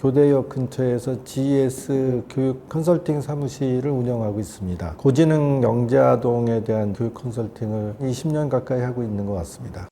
교대역 근처에서 GS 교육 컨설팅 사무실을 운영하고 있습니다. 고지능 영재아동에 대한 교육 컨설팅을 20년 가까이 하고 있는 것 같습니다.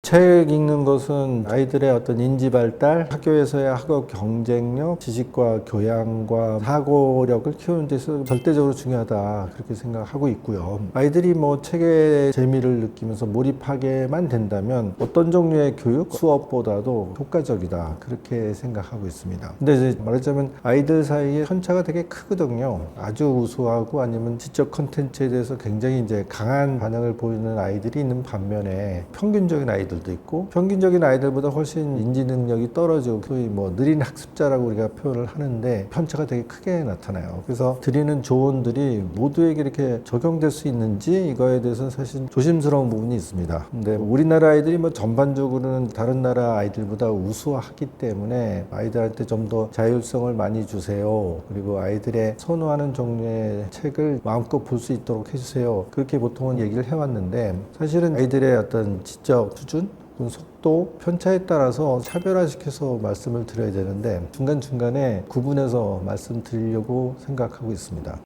책 읽는 것은 아이들의 어떤 인지 발달, 학교에서의 학업 경쟁력, 지식과 교양과 사고력을 키우는 데서 절대적으로 중요하다 그렇게 생각하고 있고요. 아이들이 뭐 책의 재미를 느끼면서 몰입하게만 된다면 어떤 종류의 교육, 수업보다도 효과적이다 그렇게 생각하고 있습니다. 근데 이제 말하자면 아이들 사이에 편차가 되게 크거든요. 아주 우수하고 아니면 지적 컨텐츠에 대해서 굉장히 이제 강한 반응을 보이는 아이들이 있는 반면에 평균적인 아이들도 있고 평균적인 아이들보다 훨씬 인지 능력이 떨어지고 소위 뭐 느린 학습자라고 우리가 표현을 하는데 편차가 되게 크게 나타나요. 그래서 드리는 조언들이 모두에게 이렇게 적용될 수 있는지 이거에 대해서는 사실 조심스러운 부분이 있습니다. 근데 우리나라 아이들이 뭐 전반적으로는 다른 나라 아이들보다 우수하기 때문에 아이들한테 좀 더 자율성을 많이 주세요. 그리고 아이들의 선호하는 종류의 책을 마음껏 볼 수 있도록 해주세요. 그렇게 보통은 얘기를 해왔는데 사실은 아이들의 어떤 지적 수준 속도, 편차에 따라서 차별화시켜서 말씀을 드려야 되는데 중간중간에 구분해서 말씀드리려고 생각하고 있습니다.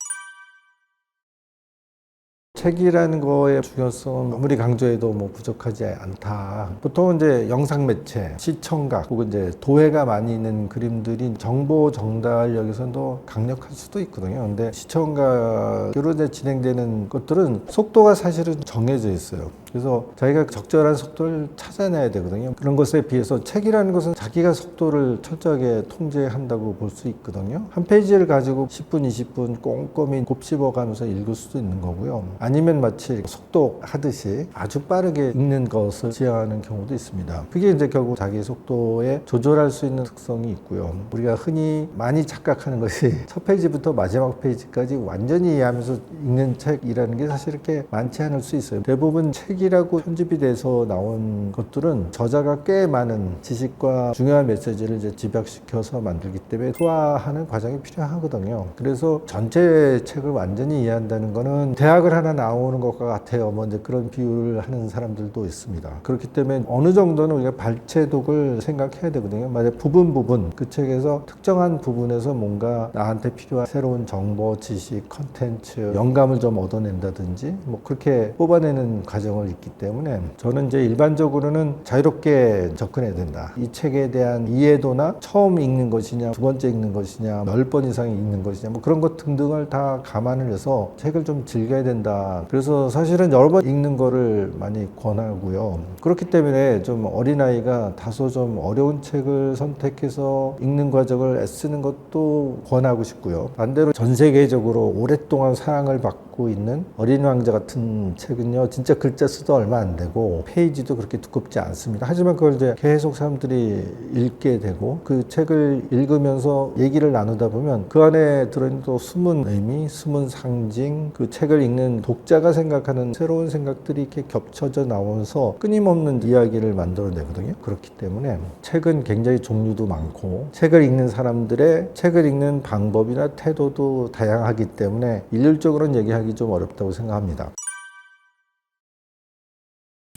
책이라는 거의 중요성은 아무리 강조해도 뭐 부족하지 않다. 보통은 이제 영상 매체, 시청각, 혹은 이제 도회가 많이 있는 그림들이 정보 전달력에서는 더 강력할 수도 있거든요. 근데 시청각으로 이제 진행되는 것들은 속도가 사실은 정해져 있어요. 그래서 자기가 적절한 속도를 찾아내야 되거든요. 그런 것에 비해서 책이라는 것은 자기가 속도를 철저하게 통제한다고 볼 수 있거든요. 한 페이지를 가지고 10분, 20분 꼼꼼히 곱씹어가면서 읽을 수도 있는 거고요. 아니면 마치 속독하듯이 아주 빠르게 읽는 것을 지향하는 경우도 있습니다. 그게 이제 결국 자기 속도에 조절할 수 있는 특성이 있고요. 우리가 흔히 많이 착각하는 것이 첫 페이지부터 마지막 페이지까지 완전히 이해하면서 읽는 책이라는 게 사실 이렇게 많지 않을 수 있어요. 대부분 책이라고 편집이 돼서 나온 것들은 저자가 꽤 많은 지식과 중요한 메시지를 이제 집약시켜서 만들기 때문에 소화하는 과정이 필요하거든요. 그래서 전체 책을 완전히 이해한다는 거는 대학을 하나 나오는 것과 같아요. 뭐 이제 그런 비유를 하는 사람들도 있습니다. 그렇기 때문에 어느 정도는 우리가 발췌독을 생각해야 되거든요. 만약 부분 그 책에서 특정한 부분에서 뭔가 나한테 필요한 새로운 정보, 지식, 컨텐츠, 영감을 좀 얻어낸다든지 뭐 그렇게 뽑아내는 과정을 있기 때문에 저는 이제 일반적으로는 자유롭게 접근해야 된다. 이 책에 대한 이해도나 처음 읽는 것이냐, 두 번째 읽는 것이냐, 10번 이상 읽는 것이냐, 뭐 그런 것 등등을 다 감안을 해서 책을 좀 즐겨야 된다. 그래서 사실은 여러 번 읽는 거를 많이 권하고요. 그렇기 때문에 좀 어린아이가 다소 좀 어려운 책을 선택해서 읽는 과정을 애쓰는 것도 권하고 싶고요. 반대로 전 세계적으로 오랫동안 사랑을 받고 있는 어린 왕자 같은 책은요, 진짜 글자 수도 얼마 안 되고 페이지도 그렇게 두껍지 않습니다. 하지만 그걸 이제 계속 사람들이 읽게 되고 그 책을 읽으면서 얘기를 나누다 보면 그 안에 들어있는 또 숨은 의미, 숨은 상징, 그 책을 읽는 독자가 생각하는 새로운 생각들이 이렇게 겹쳐져 나오면서 끊임없는 이야기를 만들어내거든요. 그렇기 때문에 책은 굉장히 종류도 많고 책을 읽는 사람들의 책을 읽는 방법이나 태도도 다양하기 때문에 일률적으로는 얘기하기 좀 어렵다고 생각합니다.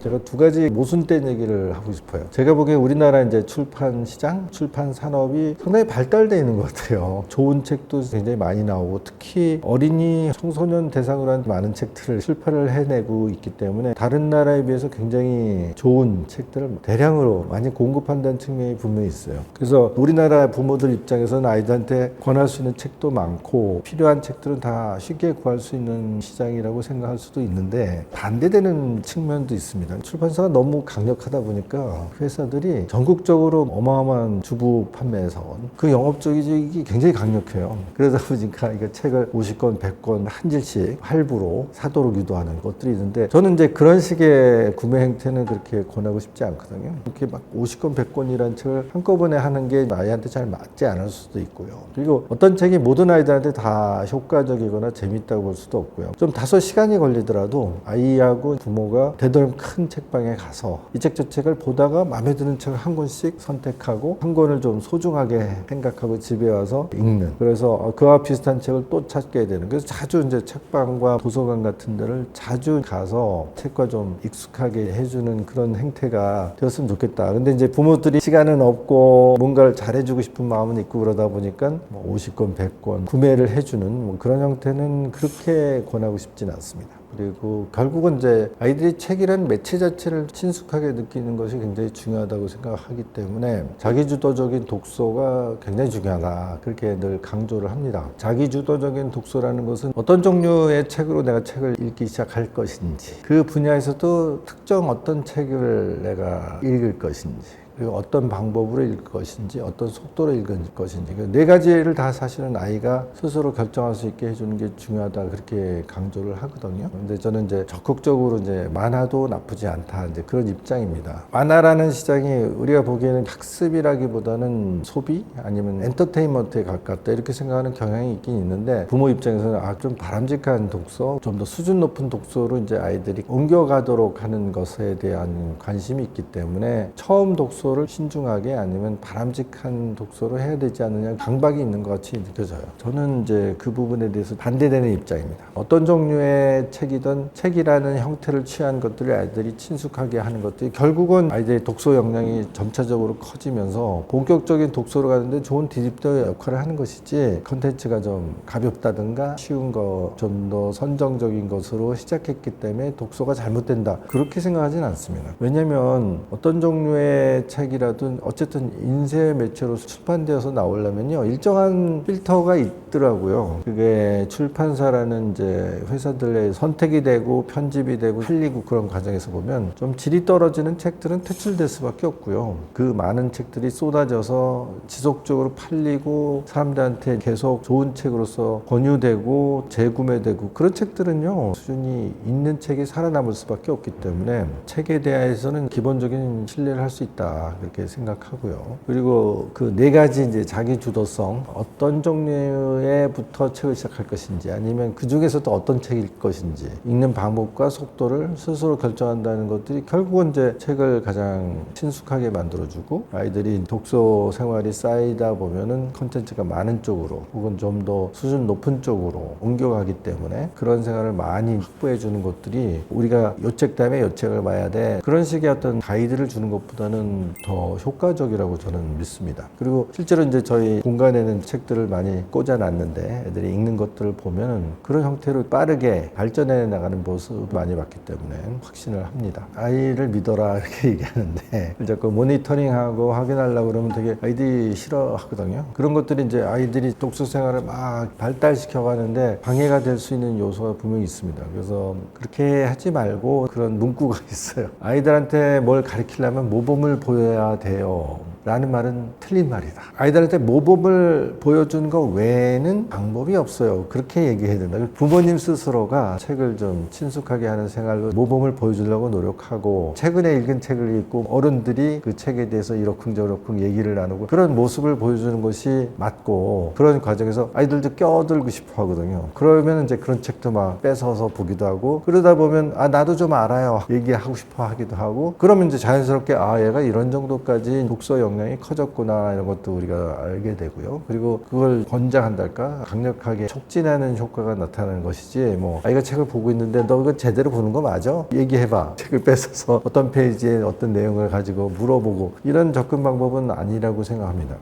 제가 두 가지 모순된 얘기를 하고 싶어요. 제가 보기에 우리나라 이제 출판 시장, 출판 산업이 상당히 발달되어 있는 것 같아요. 좋은 책도 굉장히 많이 나오고 특히 어린이, 청소년 대상으로 한 많은 책들을 출판을 해내고 있기 때문에 다른 나라에 비해서 굉장히 좋은 책들을 대량으로 많이 공급한다는 측면이 분명히 있어요. 그래서 우리나라 부모들 입장에서는 아이들한테 권할 수 있는 책도 많고 필요한 책들은 다 쉽게 구할 수 있는 시장이라고 생각할 수도 있는데 반대되는 측면도 있습니다. 출판사가 너무 강력하다 보니까 회사들이 전국적으로 어마어마한 주부 판매 사원, 그 영업적이 굉장히 강력해요. 그러다 보니까 이거 책을 50권, 100권 한 질씩 할부로 사도록 유도하는 것들이 있는데 저는 이제 그런 식의 구매 행태는 그렇게 권하고 싶지 않거든요. 이렇게 막 50권, 100권이라는 책을 한꺼번에 하는 게 아이한테 잘 맞지 않을 수도 있고요. 그리고 어떤 책이 모든 아이들한테 다 효과적이거나 재밌다고 볼 수도 없고요. 좀 다소 시간이 걸리더라도 아이하고 부모가 되도록 큰 책방에 가서 이 책 저 책을 보다가 마음에 드는 책을 한 권씩 선택하고 한 권을 좀 소중하게 생각하고 집에 와서 읽는, 그래서 그와 비슷한 책을 또 찾게 되는, 그래서 자주 이제 책방과 도서관 같은 데를 자주 가서 책과 좀 익숙하게 해주는 그런 행태가 되었으면 좋겠다. 근데 이제 부모들이 시간은 없고 뭔가를 잘해주고 싶은 마음은 있고 그러다 보니까 뭐 50권, 100권 구매를 해주는 뭐 그런 형태는 그렇게 권하고 싶진 않습니다. 그리고 결국은 이제 아이들이 책이란 매체 자체를 친숙하게 느끼는 것이 굉장히 중요하다고 생각하기 때문에 자기주도적인 독서가 굉장히 중요하다, 그렇게 늘 강조를 합니다. 자기주도적인 독서라는 것은 어떤 종류의 책으로 내가 책을 읽기 시작할 것인지, 그 분야에서도 특정 어떤 책을 내가 읽을 것인지, 그리고 어떤 방법으로 읽을 것인지, 어떤 속도로 읽을 것인지, 그 네 가지를 다 사실은 아이가 스스로 결정할 수 있게 해주는 게 중요하다, 그렇게 강조를 하거든요. 근데 저는 이제 적극적으로 이제 만화도 나쁘지 않다, 이제 그런 입장입니다. 만화라는 시장이 우리가 보기에는 학습이라기보다는 소비 아니면 엔터테인먼트에 가깝다, 이렇게 생각하는 경향이 있긴 있는데, 부모 입장에서는 좀 바람직한 독서, 좀 더 수준 높은 독서로 이제 아이들이 옮겨가도록 하는 것에 대한 관심이 있기 때문에 처음 독서를 신중하게 아니면 바람직한 독서로 해야 되지 않느냐, 강박이 있는 것 같이 느껴져요. 저는 이제 그 부분에 대해서 반대되는 입장입니다. 어떤 종류의 책이든 책이라는 형태를 취한 것들을 아이들이 친숙하게 하는 것들이 결국은 아이들의 독서 역량이 점차적으로 커지면서 본격적인 독서로 가는데 좋은 디립터 역할을 하는 것이지, 컨텐츠가 좀 가볍다든가 쉬운 거, 좀 더 선정적인 것으로 시작했기 때문에 독서가 잘못된다, 그렇게 생각하진 않습니다. 왜냐하면 어떤 종류의 책이라든 어쨌든 인쇄 매체로 출판되어서 나오려면요, 일정한 필터가 있더라고요. 그게 출판사라는 이제 회사들의 선택이 되고 편집이 되고 팔리고 그런 과정에서 보면 좀 질이 떨어지는 책들은 퇴출될 수밖에 없고요. 그 많은 책들이 쏟아져서 지속적으로 팔리고 사람들한테 계속 좋은 책으로서 권유되고 재구매되고, 그런 책들은요 수준이 있는 책이 살아남을 수밖에 없기 때문에 책에 대해서는 기본적인 신뢰를 할 수 있다, 그렇게 생각하고요. 그리고 그 네 가지 이제 자기 주도성, 어떤 종류에부터 책을 시작할 것인지 아니면 그 중에서도 어떤 책일 것인지, 읽는 방법과 속도를 스스로 결정한다는 것들이 결국은 이제 책을 가장 친숙하게 만들어주고, 아이들이 독서 생활이 쌓이다 보면은 콘텐츠가 많은 쪽으로 혹은 좀 더 수준 높은 쪽으로 옮겨가기 때문에 그런 생활을 많이 확보해 주는 것들이, 우리가 요 책 다음에 요 책을 봐야 돼, 그런 식의 어떤 가이드를 주는 것보다는 더 효과적이라고 저는 믿습니다. 그리고 실제로 이제 저희 공간에는 책들을 많이 꽂아놨는데 애들이 읽는 것들을 보면은 그런 형태로 빠르게 발전해 나가는 모습을 많이 봤기 때문에 확신을 합니다. 아이를 믿어라, 이렇게 얘기하는데 자꾸 모니터링하고 확인하려고 그러면 되게 아이들이 싫어하거든요. 그런 것들이 이제 아이들이 독서 생활을 막 발달시켜 가는데 방해가 될 수 있는 요소가 분명히 있습니다. 그래서 그렇게 하지 말고, 그런 문구가 있어요. 아이들한테 뭘 가르치려면 모범을 보여야 돼요 라는 말은 틀린 말이다. 아이들한테 모범을 보여주는 것 외에는 방법이 없어요, 그렇게 얘기해야 된다. 부모님 스스로가 책을 좀 친숙하게 하는 생활로 모범을 보여주려고 노력하고, 최근에 읽은 책을 읽고 어른들이 그 책에 대해서 이러쿵저러쿵 얘기를 나누고, 그런 모습을 보여주는 것이 맞고, 그런 과정에서 아이들도 껴들고 싶어 하거든요. 그러면 이제 그런 책도 막 뺏어서 보기도 하고, 그러다 보면 나도 좀 알아요 얘기하고 싶어 하기도 하고, 그러면 이제 자연스럽게 얘가 이런 정도까지 독서 역량이 커졌구나, 이런 것도 우리가 알게 되고요. 그리고 그걸 권장한달까, 강력하게 촉진하는 효과가 나타나는 것이지, 뭐 아이가 책을 보고 있는데 너 이거 제대로 보는 거 맞아? 얘기해봐. 책을 뺏어서 어떤 페이지에 어떤 내용을 가지고 물어보고, 이런 접근 방법은 아니라고 생각합니다.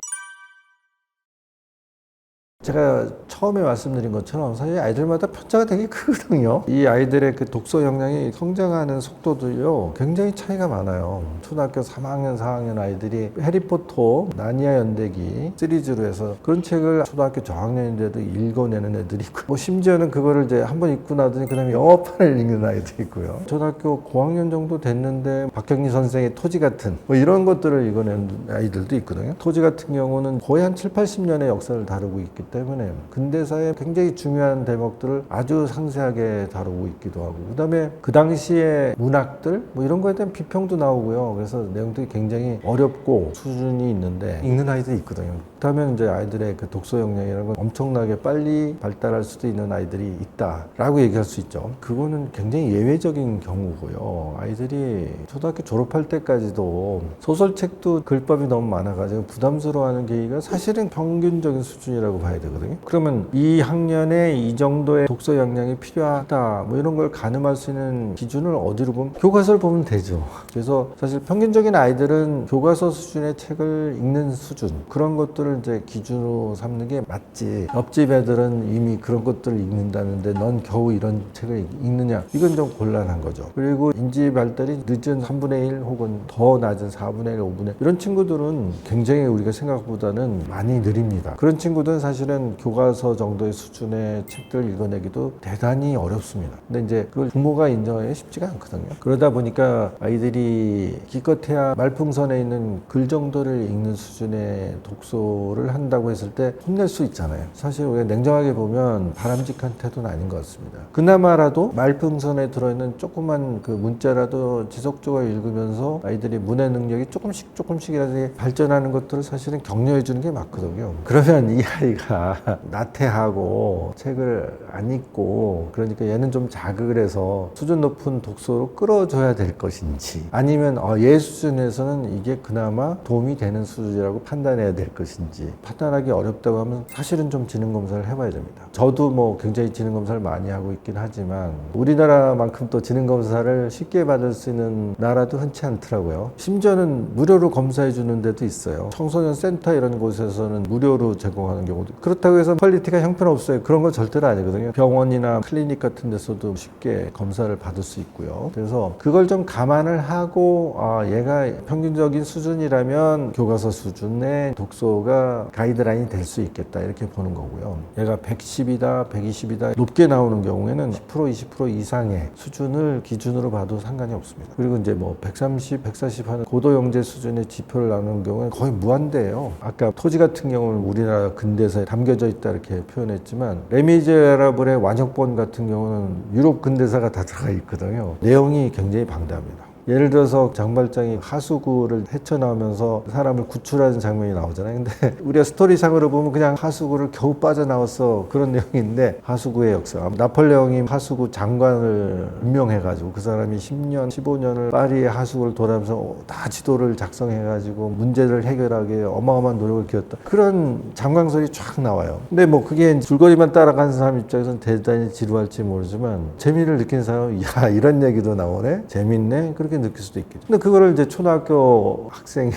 제가 처음에 말씀드린 것처럼 사실 아이들마다 편차가 되게 크거든요. 이 아이들의 그 독서 역량이 성장하는 속도도요 굉장히 차이가 많아요. 초등학교 3학년, 4학년 아이들이 해리포터, 나니아 연대기 시리즈로 해서 그런 책을 초등학교 저학년인데도 읽어내는 애들이 있고, 뭐 심지어는 그거를 이제 한번 읽고 나더니 그 다음에 영어판을 읽는 아이도 있고요. 초등학교 고학년 정도 됐는데 박경리 선생의 토지 같은 뭐 이런 것들을 읽어내는 아이들도 있거든요. 토지 같은 경우는 거의 한 7, 80년의 역사를 다루고 있기 때문에 근대사의 굉장히 중요한 대목들을 아주 상세하게 다루고 있기도 하고, 그 다음에 그 당시의 문학들 뭐 이런 거에 대한 비평도 나오고요. 그래서 내용들이 굉장히 어렵고 수준이 있는데 읽는 아이들이 있거든요. 그렇다면 이제 아이들의 그 독서 역량이라는 건 엄청나게 빨리 발달할 수도 있는 아이들이 있다라고 얘기할 수 있죠. 그거는 굉장히 예외적인 경우고요. 아이들이 초등학교 졸업할 때까지도 소설책도 글법이 너무 많아가지고 부담스러워하는 계기가 사실은 평균적인 수준이라고 봐야 되거든요. 그러면 이 학년에 이 정도의 독서 역량이 필요하다 뭐 이런 걸 가늠할 수 있는 기준을 어디로 보면 교과서를 보면 되죠. 그래서 사실 평균적인 아이들은 교과서 수준의 책을 읽는 수준, 그런 것들을 이제 기준으로 삼는 게 맞지, 옆집 애들은 이미 그런 것들을 읽는다는데 넌 겨우 이런 책을 읽느냐, 이건 좀 곤란한 거죠. 그리고 인지 발달이 늦은 3분의 1 혹은 더 낮은 4분의 1, 5분의 1 이런 친구들은 굉장히 우리가 생각보다는 많이 느립니다. 그런 친구들은 사실은 교과서 정도의 수준의 책들을 읽어내기도 대단히 어렵습니다. 근데 이제 그걸 부모가 인정하기 쉽지가 않거든요. 그러다 보니까 아이들이 기껏해야 말풍선에 있는 글 정도를 읽는 수준의 독서를 한다고 했을 때 혼낼 수 있잖아요. 사실 우리가 냉정하게 보면 바람직한 태도는 아닌 것 같습니다. 그나마라도 말풍선에 들어있는 조그만 그 문자라도 지속적으로 읽으면서 아이들이 문해 능력이 조금씩이라도 발전하는 것들을 사실은 격려해 주는 게 맞거든요. 그러면 이 아이가 나태하고 책을 안 읽고, 그러니까 얘는 좀 자극을 해서 수준 높은 독서로 끌어줘야 될 것인지, 아니면 얘 수준에서는 이게 그나마 도움이 되는 수준이라고 판단해야 될 것인지 판단하기 어렵다고 하면 사실은 좀 지능검사를 해봐야 됩니다. 저도 뭐 굉장히 지능검사를 많이 하고 있긴 하지만 우리나라만큼 또 지능검사를 쉽게 받을 수 있는 나라도 흔치 않더라고요. 심지어는 무료로 검사해 주는 데도 있어요. 청소년 센터 이런 곳에서는 무료로 제공하는 경우도. 그렇다고 해서 퀄리티가 형편없어요. 그런 건 절대로 아니거든요. 병원이나 클리닉 같은 데서도 쉽게 검사를 받을 수 있고요. 그래서 그걸 좀 감안을 하고 얘가 평균적인 수준이라면 교과서 수준의 독서가 가이드라인이 될 수 있겠다, 이렇게 보는 거고요. 얘가 110이다 120이다 높게 나오는 경우에는 10% 20% 이상의 수준을 기준으로 봐도 상관이 없습니다. 그리고 이제 뭐 130, 140 하는 고도 영재 수준의 지표를 나누는 경우는 거의 무한대예요. 아까 토지 같은 경우는 우리나라 근대사에 담겨져 있다 이렇게 표현했지만 레미제라블의 완역본 같은 경우는 유럽 근대사가 다 들어가 있거든요. 내용이 굉장히 방대합니다. 예를 들어서 장발장이 하수구를 헤쳐나오면서 사람을 구출하는 장면이 나오잖아요. 근데 우리가 스토리상으로 보면 그냥 하수구를 겨우 빠져나왔어, 그런 내용인데 하수구의 역사, 나폴레옹이 하수구 장관을 임명해가지고 그 사람이 10년 15년을 파리의 하수구를 돌아가면서 다 지도를 작성해가지고 문제를 해결하기 어마어마한 노력을 기울였다, 그런 장광설이 쫙 나와요. 근데 뭐 그게 줄거리만 따라가는 사람 입장에서는 대단히 지루할지 모르지만 재미를 느끼는 사람은 야, 이런 얘기도 나오네, 재밌네, 그렇게 느낄 수도 있겠죠. 근데 그거를 이제 초등학교 학생이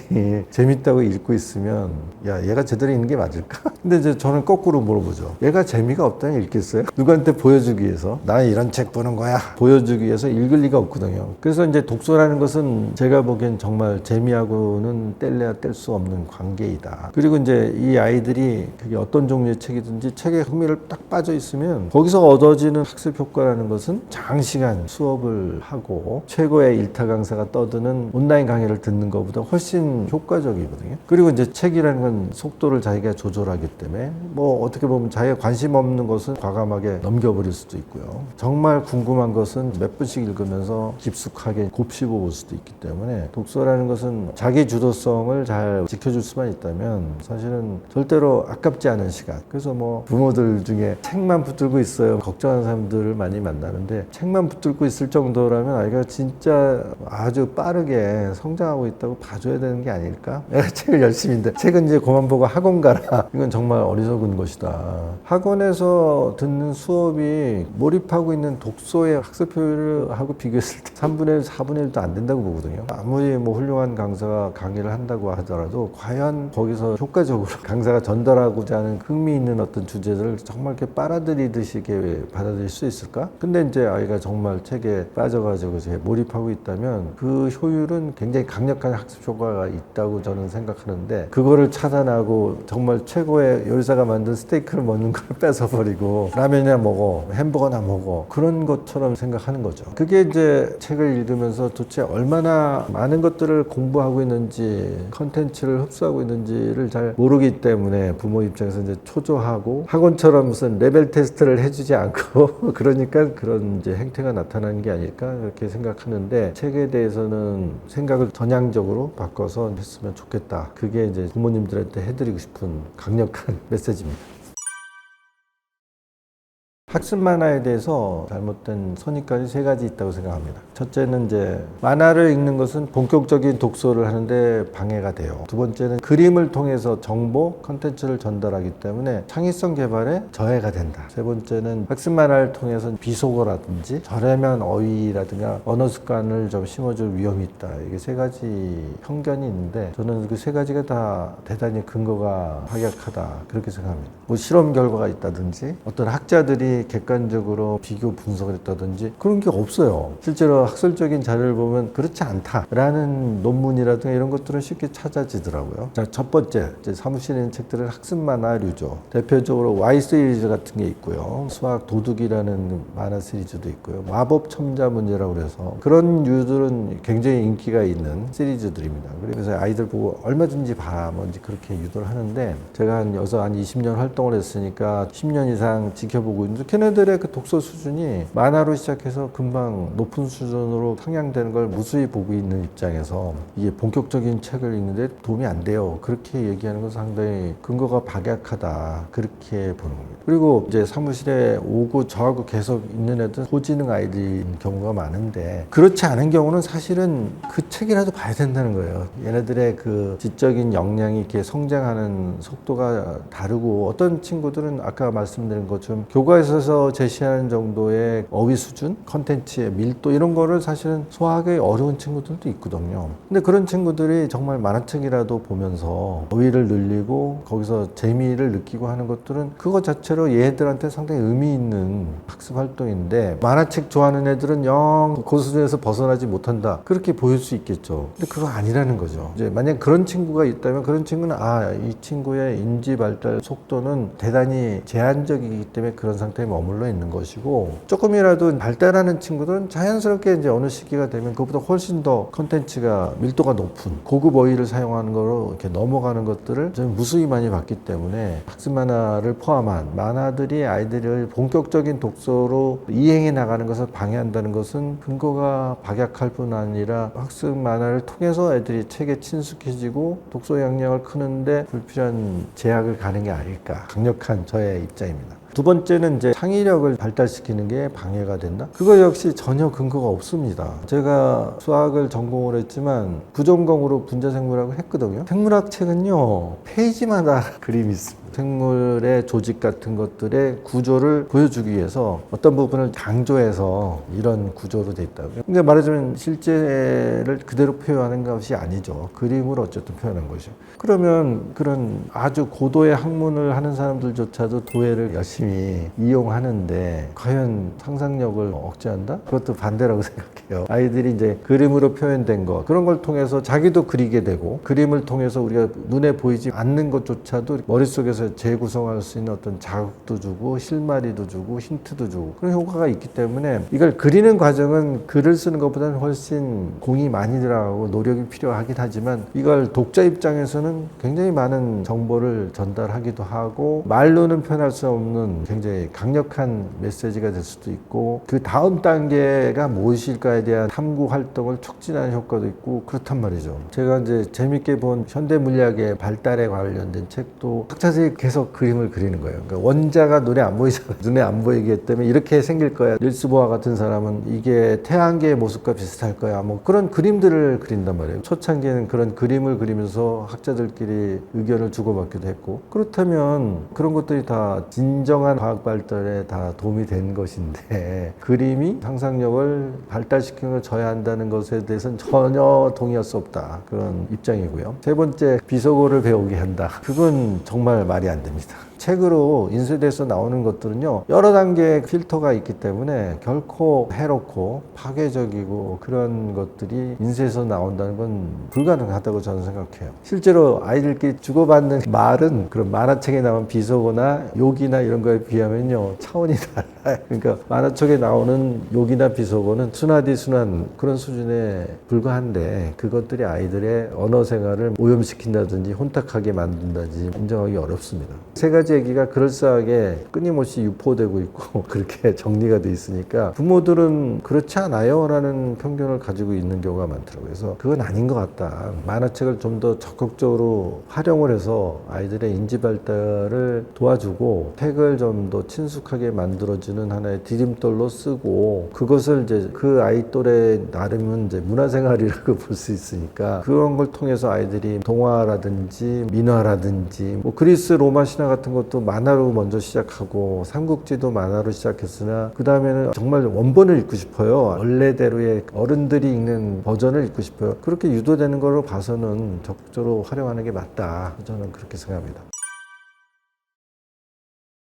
재밌다고 읽고 있으면 야, 얘가 제대로 읽는 게 맞을까? 근데 이제 저는 거꾸로 물어보죠. 얘가 재미가 없다면 읽겠어요? 누구한테 보여주기 위해서, 나 이런 책 보는 거야 보여주기 위해서 읽을 리가 없거든요. 그래서 이제 독서라는 것은 제가 보기엔 정말 재미하고는 뗄래야 뗄 수 없는 관계이다. 그리고 이제 이 아이들이 그게 어떤 종류의 책이든지 책에 흥미를 딱 빠져 있으면 거기서 얻어지는 학습 효과라는 것은 장시간 수업을 하고 최고의 일타 강사가 떠드는 온라인 강의를 듣는 것보다 훨씬 효과적이거든요. 그리고 이제 책이라는 건 속도를 자기가 조절하기 때문에 뭐 어떻게 보면 자기가 관심 없는 것은 과감하게 넘겨버릴 수도 있고요. 정말 궁금한 것은 몇 분씩 읽으면서 깊숙하게 곱씹어 볼 수도 있기 때문에 독서라는 것은 자기 주도성을 잘 지켜줄 수만 있다면 사실은 절대로 아깝지 않은 시간. 그래서 뭐 부모들 중에 책만 붙들고 있어요 걱정하는 사람들을 많이 만나는데, 책만 붙들고 있을 정도라면 아이가 진짜 아주 빠르게 성장하고 있다고 봐줘야 되는 게 아닐까? 내가 책을 열심히 읽는데 책은 이제 그만 보고 학원 가라, 이건 정말 어리석은 것이다. 학원에서 듣는 수업이 몰입하고 있는 독서의 학습 효율하고 비교했을 때 3분의 1, 4분의 1도 안 된다고 보거든요. 아무리 뭐 훌륭한 강사가 강의를 한다고 하더라도 과연 거기서 효과적으로 강사가 전달하고자 하는 흥미 있는 어떤 주제들을 정말 이렇게 빨아들이듯이 이렇게 받아들일 수 있을까? 근데 이제 아이가 정말 책에 빠져가지고 이제 몰입하고 있다면 있다면 그 효율은 굉장히 강력한 학습 효과가 있다고 저는 생각하는데, 그거를 차단하고 정말 최고의 요리사가 만든 스테이크를 먹는 걸 뺏어버리고 라면이나 먹어, 햄버거나 먹어, 그런 것처럼 생각하는 거죠. 그게 이제 책을 읽으면서 도대체 얼마나 많은 것들을 공부하고 있는지, 컨텐츠를 흡수하고 있는지를 잘 모르기 때문에 부모 입장에서 이제 초조하고 학원처럼 무슨 레벨 테스트를 해주지 않고 그러니까 그런 이제 행태가 나타나는 게 아닐까 그렇게 생각하는데, 책에 대해서는 생각을 전향적으로 바꿔서 했으면 좋겠다. 그게 이제 부모님들한테 해드리고 싶은 강력한 메시지입니다. 학습 만화에 대해서 잘못된 선입관이 세 가지 있다고 생각합니다. 첫째는 이제 만화를 읽는 것은 본격적인 독서를 하는데 방해가 돼요. 두 번째는 그림을 통해서 정보, 컨텐츠를 전달하기 때문에 창의성 개발에 저해가 된다. 세 번째는 학습 만화를 통해서 비속어라든지 저렴한 어휘라든가 언어 습관을 좀 심어줄 위험이 있다. 이게 세 가지 편견이 있는데, 저는 그 세 가지가 다 대단히 근거가 확약하다 그렇게 생각합니다. 뭐 실험 결과가 있다든지 어떤 학자들이 객관적으로 비교 분석을 했다든지 그런 게 없어요. 실제로 학술적인 자료를 보면 그렇지 않다라는 논문이라든가 이런 것들은 쉽게 찾아지더라고요. 자, 첫 번째, 이제 사무실에 있는 책들은 학습 만화류죠. 대표적으로 Y 시리즈 같은 게 있고요. 수학 도둑이라는 만화 시리즈도 있고요. 마법 첨자문제라고 그래서 그런 류들은 굉장히 인기가 있는 시리즈들입니다. 그래서 아이들 보고 얼마든지 봐, 뭔지 그렇게 유도를 하는데, 제가 한 20년 활동을 했으니까 10년 이상 지켜보고 있는데, 걔네들의 그 독서 수준이 만화로 시작해서 금방 높은 수준으로 상향되는 걸 무수히 보고 있는 입장에서 이게 본격적인 책을 읽는데 도움이 안 돼요. 그렇게 얘기하는 건 상당히 근거가 박약하다. 그렇게 보는 겁니다. 그리고 이제 사무실에 오고 저하고 계속 있는 애들은 소지능 아이들인 경우가 많은데, 그렇지 않은 경우는 사실은 그 책이라도 봐야 된다는 거예요. 얘네들의 그 지적인 역량이 이렇게 성장하는 속도가 다르고, 어떤 친구들은 아까 말씀드린 것처럼 교과에서 제시하는 정도의 어휘 수준, 컨텐츠의 밀도 이런 거를 사실은 소화하기 어려운 친구들도 있거든요. 근데 그런 친구들이 정말 만화책이라도 보면서 어휘를 늘리고 거기서 재미를 느끼고 하는 것들은 그거 자체로 얘들한테 상당히 의미 있는 학습 활동인데, 만화책 좋아하는 애들은 영 그 수준에서 벗어나지 못한다 그렇게 보일 수 있겠죠. 근데 그거 아니라는 거죠. 이제 만약 그런 친구가 있다면 그런 친구는 이 친구의 인지 발달 속도는 대단히 제한적이기 때문에 그런 상태에 머물러 있는 것이고, 조금이라도 발달하는 친구들은 자연스럽게 이제 어느 시기가 되면 그것보다 훨씬 더 컨텐츠가 밀도가 높은 고급 어휘를 사용하는 거로 이렇게 넘어가는 것들을 저는 무수히 많이 봤기 때문에, 학습 만화를 포함한 만화들이 아이들을 본격적인 독서로 이행해 나가는 것을 방해한다는 것은 근거가 박약할 뿐 아니라 학습 만화를 통해서 애들이 책에 친숙해지고 독서 역량을 크는데 불필요한 제약을 가는 게 아닐까, 강력한 저의 입장입니다. 두 번째는 이제 창의력을 발달시키는 게 방해가 된다? 그거 역시 전혀 근거가 없습니다. 제가 수학을 전공을 했지만 부전공으로 분자생물학을 했거든요. 생물학 책은요, 페이지마다 그림이 있습니다. 생물의 조직 같은 것들의 구조를 보여주기 위해서 어떤 부분을 강조해서 이런 구조로 돼 있다고요. 그러니까 말하자면 실제를 그대로 표현하는 것이 아니죠. 그림을 어쨌든 표현한 것이죠. 그러면 그런 아주 고도의 학문을 하는 사람들조차도 도예를 열심히 이용하는데 과연 상상력을 억제한다? 그것도 반대라고 생각해요. 아이들이 이제 그림으로 표현된 것, 그런 걸 통해서 자기도 그리게 되고, 그림을 통해서 우리가 눈에 보이지 않는 것조차도 머릿속에서 재구성할 수 있는 어떤 자극도 주고 실마리도 주고 힌트도 주고 그런 효과가 있기 때문에, 이걸 그리는 과정은 글을 쓰는 것보다는 훨씬 공이 많이 들어가고 노력이 필요하긴 하지만, 이걸 독자 입장에서는 굉장히 많은 정보를 전달하기도 하고 말로는 표현할 수 없는 굉장히 강력한 메시지가 될 수도 있고, 그 다음 단계가 무엇일까에 대한 탐구 활동을 촉진하는 효과도 있고 그렇단 말이죠. 제가 이제 재밌게 본 현대 물리학의 발달에 관련된 책도 학자들이 계속 그림을 그리는 거예요. 그러니까 원자가 눈에 안 보이잖아요. 눈에 안 보이기 때문에 이렇게 생길 거야. 닐스 보아 같은 사람은 이게 태양계의 모습과 비슷할 거야. 뭐 그런 그림들을 그린단 말이에요. 초창기에는 그런 그림을 그리면서 학자들끼리 의견을 주고받기도 했고, 그렇다면 그런 것들이 다 진정한 과학 발달에 다 도움이 된 것인데, 그림이 상상력을 발달시키는 걸 저해한다는 것에 대해서는 전혀 동의할 수 없다, 그런 입장이고요. 세 번째, 비속어를 배우게 한다. 그건 정말 말이 안 됩니다. 책으로 인쇄돼서 나오는 것들은요, 여러 단계의 필터가 있기 때문에 결코 해롭고 파괴적이고 그런 것들이 인쇄해서 나온다는 건 불가능하다고 저는 생각해요. 실제로 아이들끼리 주고받는 말은 그런 만화책에 나온 비속어나 욕이나 이런 거에 비하면요, 차원이 달라요. 그러니까 만화책에 나오는 욕이나 비속어는 순하디순한 그런 수준에 불과한데, 그것들이 아이들의 언어 생활을 오염시킨다든지 혼탁하게 만든다든지 인정하기 어렵습니다. 세 가지 얘기가 그럴싸하게 끊임없이 유포되고 있고 그렇게 정리가 돼 있으니까 부모들은 그렇지 않아요 라는 편견을 가지고 있는 경우가 많더라고요. 그래서 그건 아닌 것 같다. 만화책을 좀 더 적극적으로 활용을 해서 아이들의 인지 발달을 도와주고 책을 좀 더 친숙하게 만들어주는 하나의 디딤돌로 쓰고, 그것을 이제 그 아이 또래 나름은 이제 문화생활이라고 볼 수 있으니까 그런 걸 통해서 아이들이 동화라든지 민화라든지 뭐 그리스 로마 신화 같은 것도 만화로 먼저 시작하고 삼국지도 만화로 시작했으나 그 다음에는 정말 원본을 읽고 싶어요. 원래대로의 어른들이 읽는 버전을 읽고 싶어요. 그렇게 유도되는 걸로 봐서는 적극적으로 활용하는 게 맞다. 저는 그렇게 생각합니다.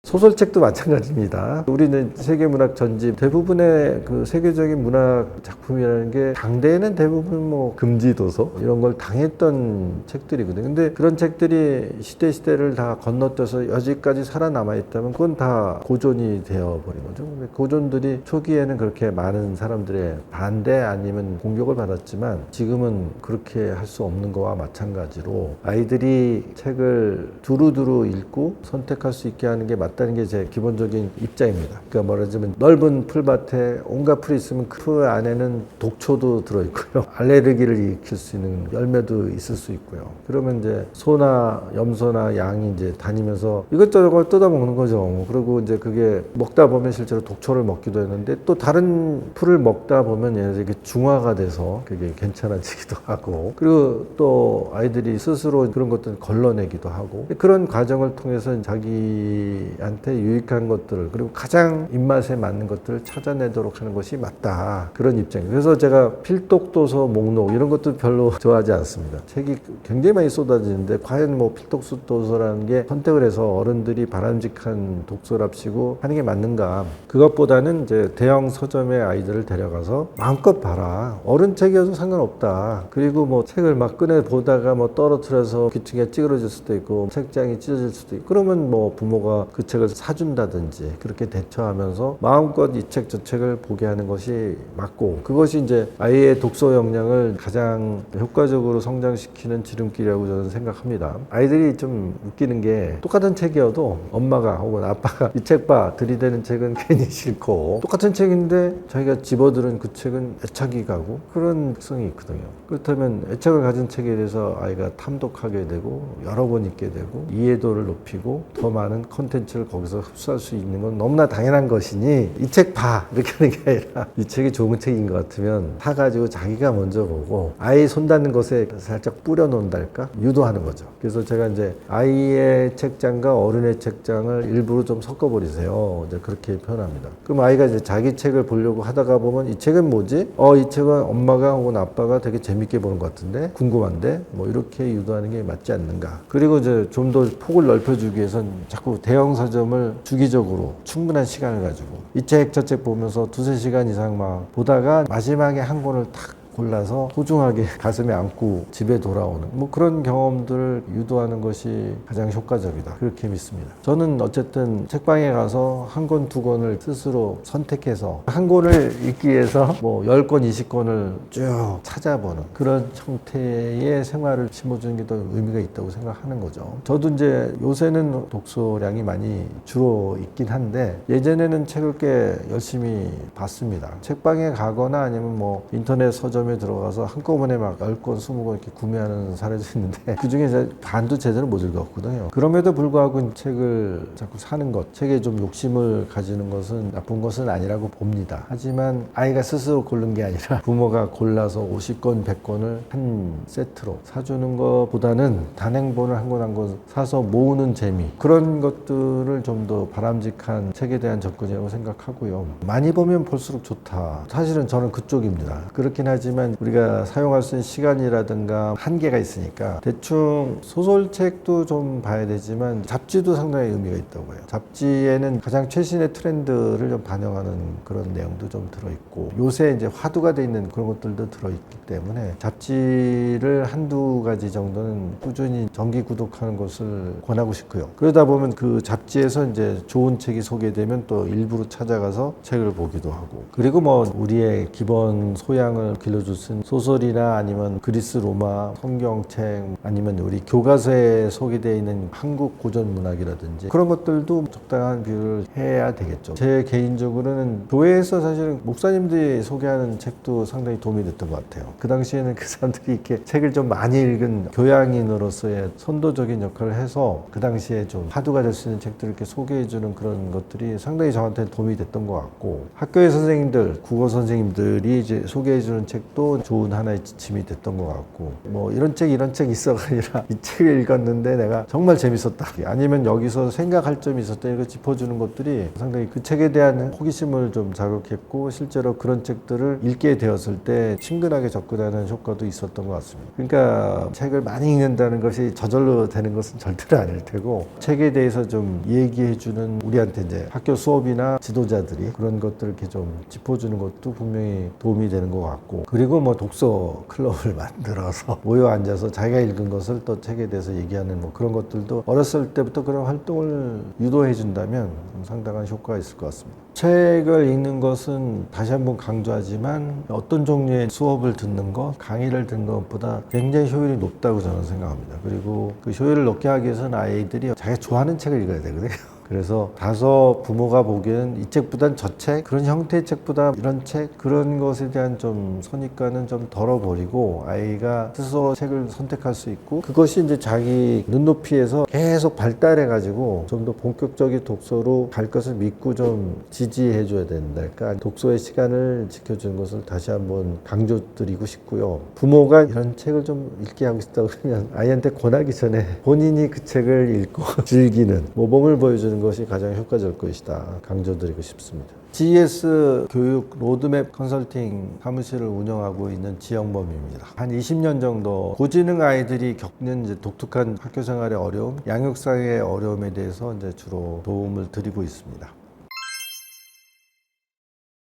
소설책도 마찬가지입니다. 우리는 세계문학 전집 대부분의 그 세계적인 문학 작품이라는 게 당대에는 대부분 뭐 금지도서 이런 걸 당했던 책들이거든요. 근데 그런 책들이 시대를 다 건너뛰어서 여지까지 살아남아 있다면 그건 다 고전이 되어버린 거죠. 근데 고전들이 초기에는 그렇게 많은 사람들의 반대 아니면 공격을 받았지만 지금은 그렇게 할 수 없는 거와 마찬가지로 아이들이 책을 두루두루 읽고 선택할 수 있게 하는 게 맞다는 게 제 기본적인 입장입니다. 그러니까 말하자면 넓은 풀밭에 온갖 풀이 있으면 그 안에는 독초도 들어있고요. 알레르기를 일으킬 수 있는 열매도 있을 수 있고요. 그러면 이제 소나 염소나 양이 이제 다니면서 이것저것 뜯어먹는 거죠. 그리고 이제 그게 먹다 보면 실제로 독초를 먹기도 했는데 또 다른 풀을 먹다 보면 얘네들이 중화가 돼서 그게 괜찮아지기도 하고, 그리고 또 아이들이 스스로 그런 것들을 걸러내기도 하고, 그런 과정을 통해서 자기한테 유익한 것들을 그리고 가장 입맛에 맞는 것들을 찾아내도록 하는 것이 맞다. 그런 입장이에요. 그래서 제가 필독도서 목록 이런 것도 별로 좋아하지 않습니다. 책이 굉장히 많이 쏟아지는데 과연 뭐 필독도서라는 게 선택을 해서 어른들이 바람직한 독서랍시고 하는 게 맞는가. 그것보다는 이제 대형 서점에 아이들을 데려가서 마음껏 봐라. 어른 책이어도 상관없다. 그리고 뭐 책을 막 꺼내 보다가 뭐 떨어뜨려서 귀퉁이가 찌그러질 수도 있고 책장이 찢어질 수도 있고, 그러면 뭐 부모가 그 책을 사준다든지 그렇게 대처하면서 마음껏 이 책 저 책을 보게 하는 것이 맞고, 그것이 이제 아이의 독서 역량을 가장 효과적으로 성장시키는 지름길이라고 저는 생각합니다. 아이들이 좀 웃기는 게 똑같은 책이어도 엄마가 혹은 아빠가 이 책 봐 들이대는 책은 괜히 싫고, 똑같은 책인데 자기가 집어들은 그 책은 애착이 가고 그런 특성이 있거든요. 그렇다면 애착을 가진 책에 대해서 아이가 탐독하게 되고 여러 번 읽게 되고 이해도를 높이고 더 많은 콘텐츠를 거기서 흡수할 수 있는 건 너무나 당연한 것이니 이 책 봐 이렇게 하는 게 아니라 이 책이 좋은 책인 것 같으면 사가지고 자기가 먼저 보고 아이 손 닿는 것에 살짝 뿌려놓는달까 유도하는 거죠. 그래서 제가 이제 아이의 책장과 어른의 책장을 일부러 좀 섞어버리세요. 이제 그렇게 표현합니다. 그럼 아이가 이제 자기 책을 보려고 하다가 보면 이 책은 뭐지? 이 책은 엄마가 혹은 아빠가 되게 재밌게 보는 것 같은데 궁금한데 뭐 이렇게 유도하는 게 맞지 않는가. 그리고 이제 좀 더 폭을 넓혀주기 위해서는 자꾸 대형 서점을 주기적으로 충분한 시간을 가지고 이 책 저 책 보면서 두세 시간 이상 막 보다가 마지막에 한 권을 탁 골라서 소중하게 가슴에 안고 집에 돌아오는 뭐 그런 경험들을 유도하는 것이 가장 효과적이다. 그렇게 믿습니다. 저는 어쨌든 책방에 가서 한 권, 두 권을 스스로 선택해서 한 권을 읽기 위해서 뭐 10권, 20권을 쭉 찾아보는 그런 형태의 생활을 심어주는 게 더 의미가 있다고 생각하는 거죠. 저도 이제 요새는 독서량이 많이 줄어 있긴 한데 예전에는 책을 꽤 열심히 봤습니다. 책방에 가거나 아니면 뭐 인터넷 서점 들어가서 한꺼번에 막 10권, 20권 이렇게 구매하는 사례도 있는데 그 중에 이제 반도 제대로 못 읽었거든요. 그럼에도 불구하고 책을 자꾸 사는 것, 책에 좀 욕심을 가지는 것은 나쁜 것은 아니라고 봅니다. 하지만 아이가 스스로 고른 게 아니라 부모가 골라서 50권, 100권을 한 세트로 사주는 것보다는 단행본을 한 권 한 권 사서 모으는 재미, 그런 것들을 좀 더 바람직한 책에 대한 접근이라고 생각하고요. 많이 보면 볼수록 좋다. 사실은 저는 그쪽입니다. 그렇긴 하지만 하지만 우리가 사용할 수 있는 시간이라든가 한계가 있으니까 대충 소설책도 좀 봐야 되지만 잡지도 상당히 의미가 있다고 해요. 잡지에는 가장 최신의 트렌드를 좀 반영하는 그런 내용도 좀 들어있고 요새 이제 화두가 돼 있는 그런 것들도 들어있기 때문에 잡지를 한두 가지 정도는 꾸준히 정기 구독하는 것을 권하고 싶고요. 그러다 보면 그 잡지에서 이제 좋은 책이 소개되면 또 일부러 찾아가서 책을 보기도 하고, 그리고 뭐 우리의 기본 소양을 길러줄 수 있는 소설이나 아니면 그리스 로마 성경책 아니면 우리 교과서에 소개되어 있는 한국 고전 문학이라든지 그런 것들도 적당한 비율을 해야 되겠죠. 제 개인적으로는 교회에서 사실은 목사님들이 소개하는 책도 상당히 도움이 됐던 것 같아요. 그 당시에는 그 사람들이 이렇게 책을 좀 많이 읽은 교양인으로서의 선도적인 역할을 해서 그 당시에 좀 화두가 될 수 있는 책들을 이렇게 소개해주는 그런 것들이 상당히 저한테 도움이 됐던 것 같고, 학교의 선생님들, 국어 선생님들이 이제 소개해주는 책도 좋은 하나의 지침이 됐던 것 같고, 뭐 이런 책 있어가 아니라 이 책을 읽었는데 내가 정말 재밌었다, 아니면 여기서 생각할 점이 있었다, 이거 짚어주는 것들이 상당히 그 책에 대한 호기심을 좀 자극했고, 실제로 그런 책들을 읽게 되었을 때 친근하게 접근하는 효과도 있었던 것 같습니다. 그러니까 책을 많이 읽는다는 것이 저절로 되는 것은 절대로 아닐 테고, 책에 대해서 좀 얘기해주는 우리한테 이제 학교 수업이나 지도자들이 그런 것들을 이렇게 좀 짚어주는 것도 분명히 도움이 되는 것 같고, 그리고 뭐 독서 클럽을 만들어서 모여 앉아서 자기가 읽은 것을 또 책에 대해서 얘기하는 뭐 그런 것들도 어렸을 때부터 그런 활동을 유도해 준다면 상당한 효과가 있을 것 같습니다. 책을 읽는 것은 다시 한번 강조하지만 어떤 종류의 수업을 듣는 것, 강의를 듣는 것보다 굉장히 효율이 높다고 저는 생각합니다. 그리고 그 효율을 높게 하기 위해서는 아이들이 자기가 좋아하는 책을 읽어야 되거든요. 그래서 다소 부모가 보기에는 이 책보단 저 책, 그런 형태의 책보다 이런 책, 그런 것에 대한 좀 선입관은 좀 덜어버리고 아이가 스스로 책을 선택할 수 있고, 그것이 이제 자기 눈높이에서 계속 발달해가지고 좀 더 본격적인 독서로 갈 것을 믿고 좀 지지해줘야 된달까, 독서의 시간을 지켜주는 것을 다시 한번 강조드리고 싶고요. 부모가 이런 책을 좀 읽게 하고 싶다고 그러면 아이한테 권하기 전에 본인이 그 책을 읽고 즐기는 모범을 보여주는 것이 가장 효과적일 것이다 강조드리고 싶습니다. GS 교육 로드맵 컨설팅 사무실을 운영하고 있는 지영범입니다. 한 20년 정도 고지능 아이들이 겪는 이제 독특한 학교 생활의 어려움, 양육상의 어려움에 대해서 이제 주로 도움을 드리고 있습니다.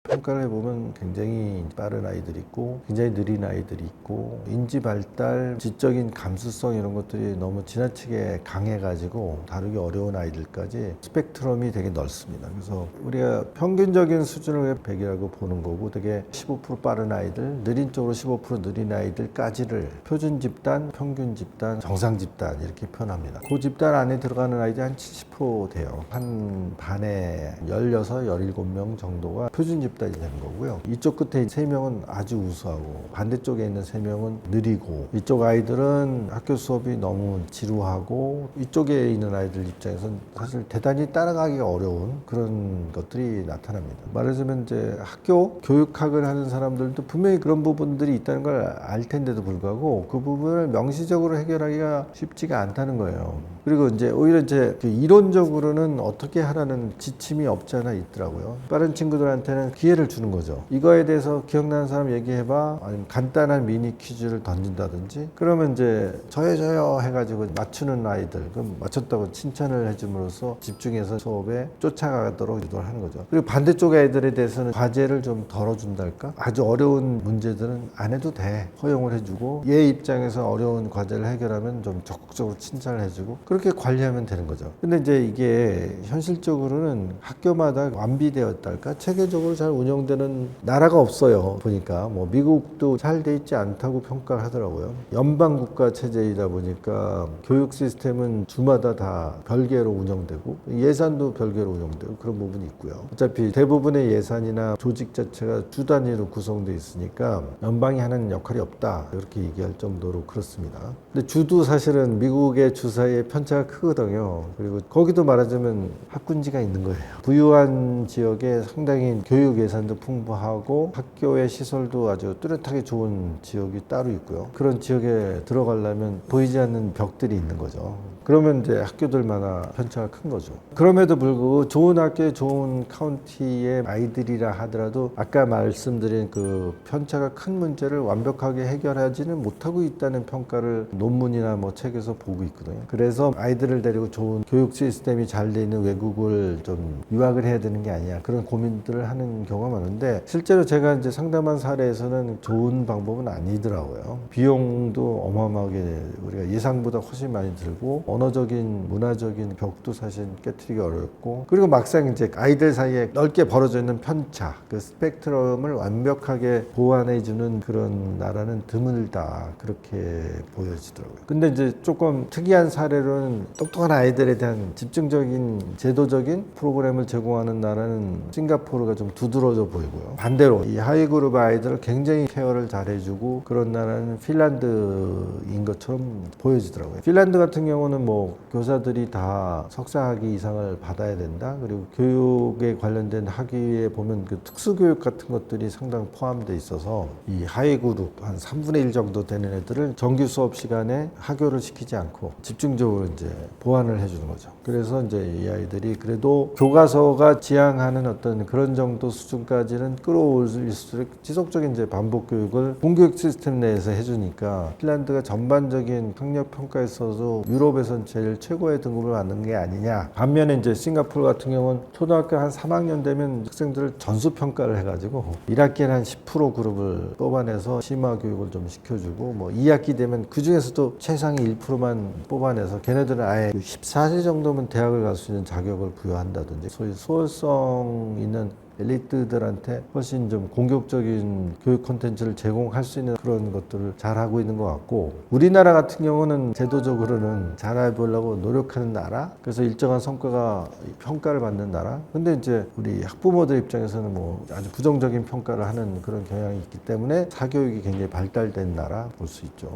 평가를 해보면 굉장히 빠른 아이들이 있고 굉장히 느린 아이들이 있고, 인지 발달, 지적인 감수성 이런 것들이 너무 지나치게 강해가지고 다루기 어려운 아이들까지 스펙트럼이 되게 넓습니다. 그래서 우리가 평균적인 수준을 100이라고 보는 거고, 되게 15% 빠른 아이들, 느린 쪽으로 15% 느린 아이들까지를 표준 집단, 평균 집단, 정상 집단 이렇게 표현합니다. 그 집단 안에 들어가는 아이들이 한 70% 돼요. 한 반에 16, 17명 정도가 표준 집단이 되는 거고요. 이쪽 끝에 3명은 아주 우수하고 반대쪽에 있는 3명은 느리고, 이쪽 아이들은 학교 수업이 너무 지루하고 이쪽에 있는 아이들 입장에서는 사실 대단히 따라가기가 어려운 그런 것들이 나타납니다. 말하자면 이제 학교 교육학을 하는 사람들도 분명히 그런 부분들이 있다는 걸 알 텐데도 불구하고 그 부분을 명시적으로 해결하기가 쉽지가 않다는 거예요. 그리고 이제 오히려 이제 그 이론적으로는 어떻게 하라는 지침이 없지 않아 있더라고요. 빠른 친구들한테는 기회를 주는 거죠. 이거에 대해서 기억나는 사람 얘기해봐, 아니면 간단한 미니 퀴즈를 던진다든지, 그러면 이제 저요 해가지고 맞추는 아이들, 그럼 맞췄다고 칭찬을 해줌으로써 집중해서 수업에 쫓아가도록 유도를 하는 거죠. 그리고 반대쪽 애들에 대해서는 과제를 좀 덜어준달까, 아주 어려운 문제들은 안 해도 돼 허용을 해주고, 얘 입장에서 어려운 과제를 해결하면 좀 적극적으로 칭찬을 해주고, 그렇게 관리하면 되는 거죠. 근데 이제 이게 현실적으로는 학교마다 완비되었달까, 체계적으로 잘 운영되는 나라가 없어요. 보니까 뭐 미국도 잘 돼 있지 않다고 평가를 하더라고요. 연방국가 체제이다 보니까 교육 시스템은 주마다 다 별개로 운영되고 예산도 별개로 운영되고 그런 부분이 있고요. 어차피 대부분의 예산이나 조직 자체가 주 단위로 구성되어 있으니까 연방이 하는 역할이 없다, 이렇게 얘기할 정도로 그렇습니다. 근데 주도 사실은 미국의 주 사이에 편차가 크거든요. 그리고 거기도 말하자면 학군지가 있는 거예요. 부유한 지역에 상당히 교육에 예산도 풍부하고 학교의 시설도 아주 뚜렷하게 좋은 지역이 따로 있고요. 그런 지역에 들어가려면 보이지 않는 벽들이 있는 거죠. 그러면 이제 학교들마다 편차가 큰 거죠. 그럼에도 불구하고 좋은 학교에 좋은 카운티의 아이들이라 하더라도 아까 말씀드린 그 편차가 큰 문제를 완벽하게 해결하지는 못하고 있다는 평가를 논문이나 뭐 책에서 보고 있거든요. 그래서 아이들을 데리고 좋은 교육 시스템이 잘 돼 있는 외국을 좀 유학을 해야 되는 게 아니야, 그런 고민들을 하는 경우가 많은데, 실제로 제가 이제 상담한 사례에서는 좋은 방법은 아니더라고요. 비용도 어마어마하게 우리가 예상보다 훨씬 많이 들고, 언어적인 문화적인 벽도 사실 깨트리기 어렵고, 그리고 막상 이제 아이들 사이에 넓게 벌어져 있는 편차, 그 스펙트럼을 완벽하게 보완해 주는 그런 나라는 드물다, 그렇게 보여지더라고요. 근데 이제 조금 특이한 사례로는 똑똑한 아이들에 대한 집중적인 제도적인 프로그램을 제공하는 나라는 싱가포르가 좀 두드러져 보이고요. 반대로 이 하위 그룹 아이들을 굉장히 케어를 잘 해주고 그런 나라는 핀란드인 것처럼 보여지더라고요. 핀란드 같은 경우는 뭐 교사들이 다 석사학위 이상을 받아야 된다. 그리고 교육에 관련된 학위에 보면 그 특수교육 같은 것들이 상당 포함되어 있어서 이 하위 그룹 한 3분의 1 정도 되는 애들을 정규 수업 시간에 하교를 시키지 않고 집중적으로 이제 보완을 해주는 거죠. 그래서 이제 이 아이들이 그래도 교과서가 지향하는 어떤 그런 정도 수준까지는 끌어올릴수록 지속적인 이제 반복 교육을 공교육 시스템 내에서 해주니까 핀란드가 전반적인 학력 평가에 있어서 유럽에선 제일 최고의 등급을 받는 게 아니냐. 반면에 이제 싱가포르 같은 경우는 초등학교 한 3학년 되면 학생들을 전수 평가를 해가지고 1학기에 한 10% 그룹을 뽑아내서 심화 교육을 좀 시켜주고, 뭐 2학기 되면 그 중에서도 최상위 1%만 뽑아내서 걔네들은 아예 14세 정도면 대학을 갈 수 있는 자격을 부여한다든지, 소위 소홀성 있는 엘리트들한테 훨씬 좀 공격적인 교육 콘텐츠를 제공할 수 있는 그런 것들을 잘 하고 있는 것 같고, 우리나라 같은 경우는 제도적으로는 잘해보려고 노력하는 나라, 그래서 일정한 성과가 평가를 받는 나라. 근데 이제 우리 학부모들 입장에서는 뭐 아주 부정적인 평가를 하는 그런 경향이 있기 때문에 사교육이 굉장히 발달된 나라 볼 수 있죠.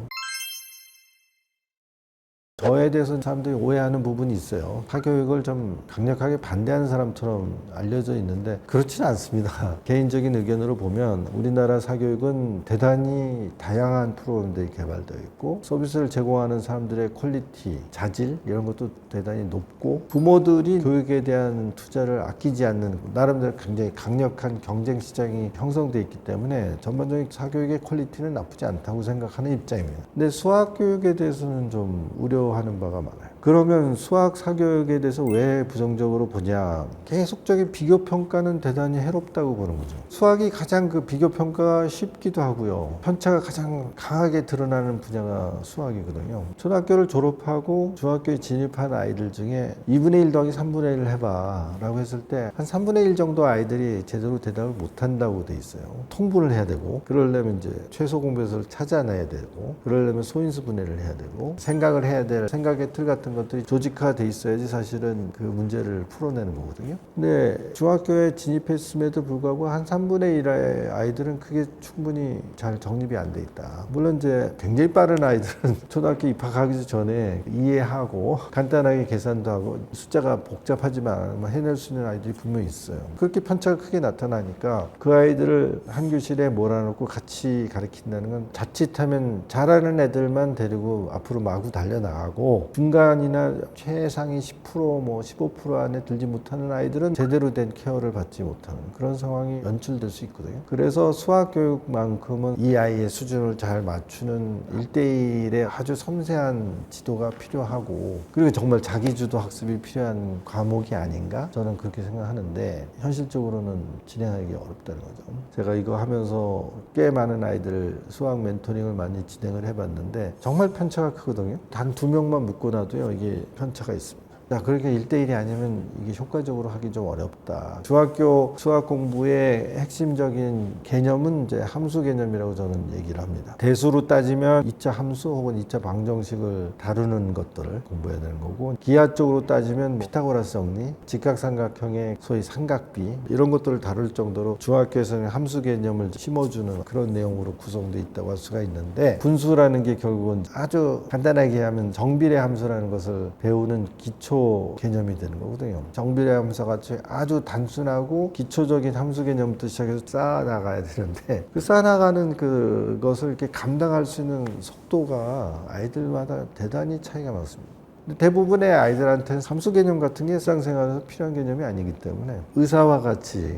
저에 대해서는 사람들이 오해하는 부분이 있어요. 사교육을 좀 강력하게 반대하는 사람처럼 알려져 있는데 그렇지는 않습니다. 개인적인 의견으로 보면 우리나라 사교육은 대단히 다양한 프로그램들이 개발되어 있고, 서비스를 제공하는 사람들의 퀄리티, 자질 이런 것도 대단히 높고, 부모들이 교육에 대한 투자를 아끼지 않는 나름대로 굉장히 강력한 경쟁 시장이 형성되어 있기 때문에 전반적인 사교육의 퀄리티는 나쁘지 않다고 생각하는 입장입니다. 근데 수학 교육에 대해서는 좀 하는 바가 많아요. 그러면 수학 사교육에 대해서 왜 부정적으로 보냐? 계속적인 비교 평가는 대단히 해롭다고 보는 거죠. 수학이 가장 그 비교 평가가 쉽기도 하고요. 편차가 가장 강하게 드러나는 분야가 수학이거든요. 초등학교를 졸업하고 중학교에 진입한 아이들 중에 2분의 1 더하기 3분의 1을 해봐 라고 했을 때 한 3분의 1 정도 아이들이 제대로 대답을 못한다고 돼 있어요. 통분을 해야 되고, 그러려면 이제 최소 공배수를 찾아내야 되고, 그러려면 소인수 분해를 해야 되고, 생각을 해야 될 생각의 틀 같은 것들이 조직화돼 있어야지 사실은 그 문제를 풀어내는 거거든요. 근데 중학교에 진입했음에도 불구하고 한 3분의 1의 아이들은 그게 충분히 잘 정립이 안 돼 있다. 물론 이제 굉장히 빠른 아이들은 초등학교 입학하기 전에 이해하고 간단하게 계산도 하고 숫자가 복잡하지만 해낼 수 있는 아이들이 분명히 있어요. 그렇게 편차가 크게 나타나니까 그 아이들을 한 교실에 몰아놓고 같이 가르친다는 건 자칫하면 잘하는 애들만 데리고 앞으로 마구 달려나가고, 중간이나 최상위 10%뭐 15% 안에 들지 못하는 아이들은 제대로 된 케어를 받지 못하는 그런 상황이 연출될 수 있거든요. 그래서 수학 교육만큼은 이 아이의 수준을 잘 맞추는 1대1의 아주 섬세한 지도가 필요하고, 그리고 정말 자기주도 학습이 필요한 과목이 아닌가, 저는 그렇게 생각하는데 현실적으로는 진행하기 어렵다는 거죠. 제가 이거 하면서 꽤 많은 아이들 수학 멘토링을 많이 진행을 해봤는데 정말 편차가 크거든요. 단 2명만 묶고 놔도요, 이게 편차가 있습니다. 자, 그렇게 1대1이 아니면 이게 효과적으로 하기 좀 어렵다. 중학교 수학 공부의 핵심적인 개념은 이제 함수 개념이라고 저는 얘기를 합니다. 대수로 따지면 2차 함수 혹은 2차 방정식을 다루는 것들을 공부해야 되는 거고, 기하적으로 따지면 피타고라스 정리, 직각삼각형의 소위 삼각비 이런 것들을 다룰 정도로 중학교에서는 함수 개념을 심어주는 그런 내용으로 구성되어 있다고 할 수가 있는데, 분수라는 게 결국은 아주 간단하게 하면 정비례 함수라는 것을 배우는 기초 기초 개념이 되는 거거든요. 정비례 함수 같이 아주 단순하고 기초적인 함수 개념부터 시작해서 쌓아나가야 되는데 그 쌓아나가는 그것을 이렇게 감당할 수 있는 속도가 아이들마다 대단히 차이가 많습니다. 대부분의 아이들한테는 함수 개념 같은 게 일상생활에서 필요한 개념이 아니기 때문에 의사와 같이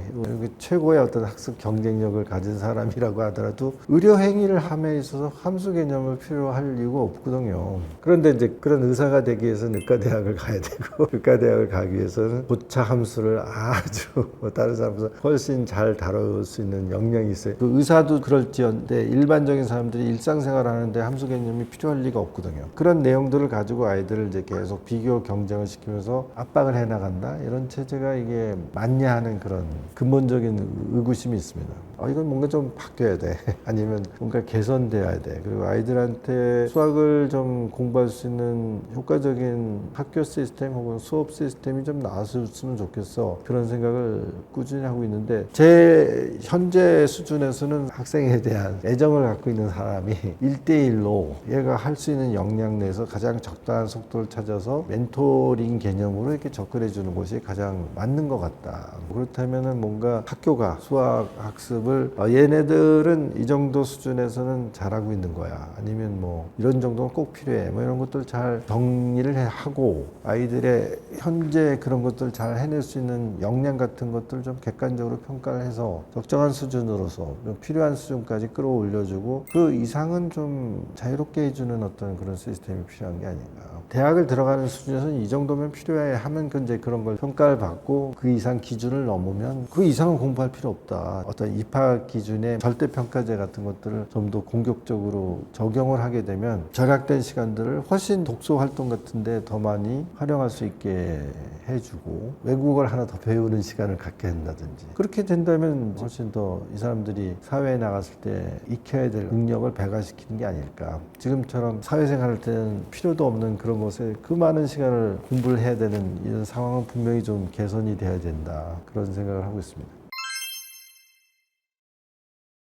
최고의 어떤 학습 경쟁력을 가진 사람이라고 하더라도 의료 행위를 함에 있어서 함수 개념을 필요할 이유가 없거든요. 그런데 이제 그런 의사가 되기 위해서는 의과대학을 가야 되고 의과대학을 가기 위해서는 고차 함수를 아주 다른 사람보다 훨씬 잘 다룰 수 있는 역량이 있어요. 그 의사도 그럴지언데 일반적인 사람들이 일상생활 하는데 함수 개념이 필요할 리가 없거든요. 그런 내용들을 가지고 아이들을 이제 계속 비교 경쟁을 시키면서 압박을 해나간다 이런 체제가 이게 맞냐 하는 그런 근본적인 의구심이 있습니다. 이건 뭔가 좀 바뀌어야 돼 아니면 뭔가 개선돼야 돼. 그리고 아이들한테 수학을 좀 공부할 수 있는 효과적인 학교 시스템 혹은 수업 시스템이 좀 나왔으면 좋겠어 그런 생각을 꾸준히 하고 있는데 제 현재 수준에서는 학생에 대한 애정을 갖고 있는 사람이 1대1로 얘가 할 수 있는 역량 내에서 가장 적당한 속도를 찾아서 멘토링 개념으로 이렇게 접근해 주는 것이 가장 맞는 것 같다. 그렇다면은 뭔가 학교가 수학 학습을 얘네들은 이 정도 수준에서는 잘하고 있는 거야. 아니면 뭐 이런 정도는 꼭 필요해. 뭐 이런 것들 잘 정리를 하고 아이들의 현재 그런 것들 잘 해낼 수 있는 역량 같은 것들 좀 객관적으로 평가를 해서 적정한 수준으로서 필요한 수준까지 끌어올려주고 그 이상은 좀 자유롭게 해주는 어떤 그런 시스템이 필요한 게 아닌가. 대학을 들어가는 수준에서는 이 정도면 필요해 하면 이제 그런 걸 평가를 받고 그 이상 기준을 넘으면 그 이상은 공부할 필요 없다. 어떤 입학 기준의 절대평가제 같은 것들을 좀 더 공격적으로 적용을 하게 되면 절약된 시간들을 훨씬 독서 활동 같은데 더 많이 활용할 수 있게 해주고 외국어를 하나 더 배우는 시간을 갖게 한다든지 그렇게 된다면 훨씬 더 이 사람들이 사회에 나갔을 때 익혀야 될 능력을 배가시키는 게 아닐까. 지금처럼 사회생활 할 때는 필요도 없는 그런 것에 그 많은 시간을 공부를 해야 되는 이런 상황은 분명히 좀 개선이 돼야 된다. 그런 생각을 하고 있습니다.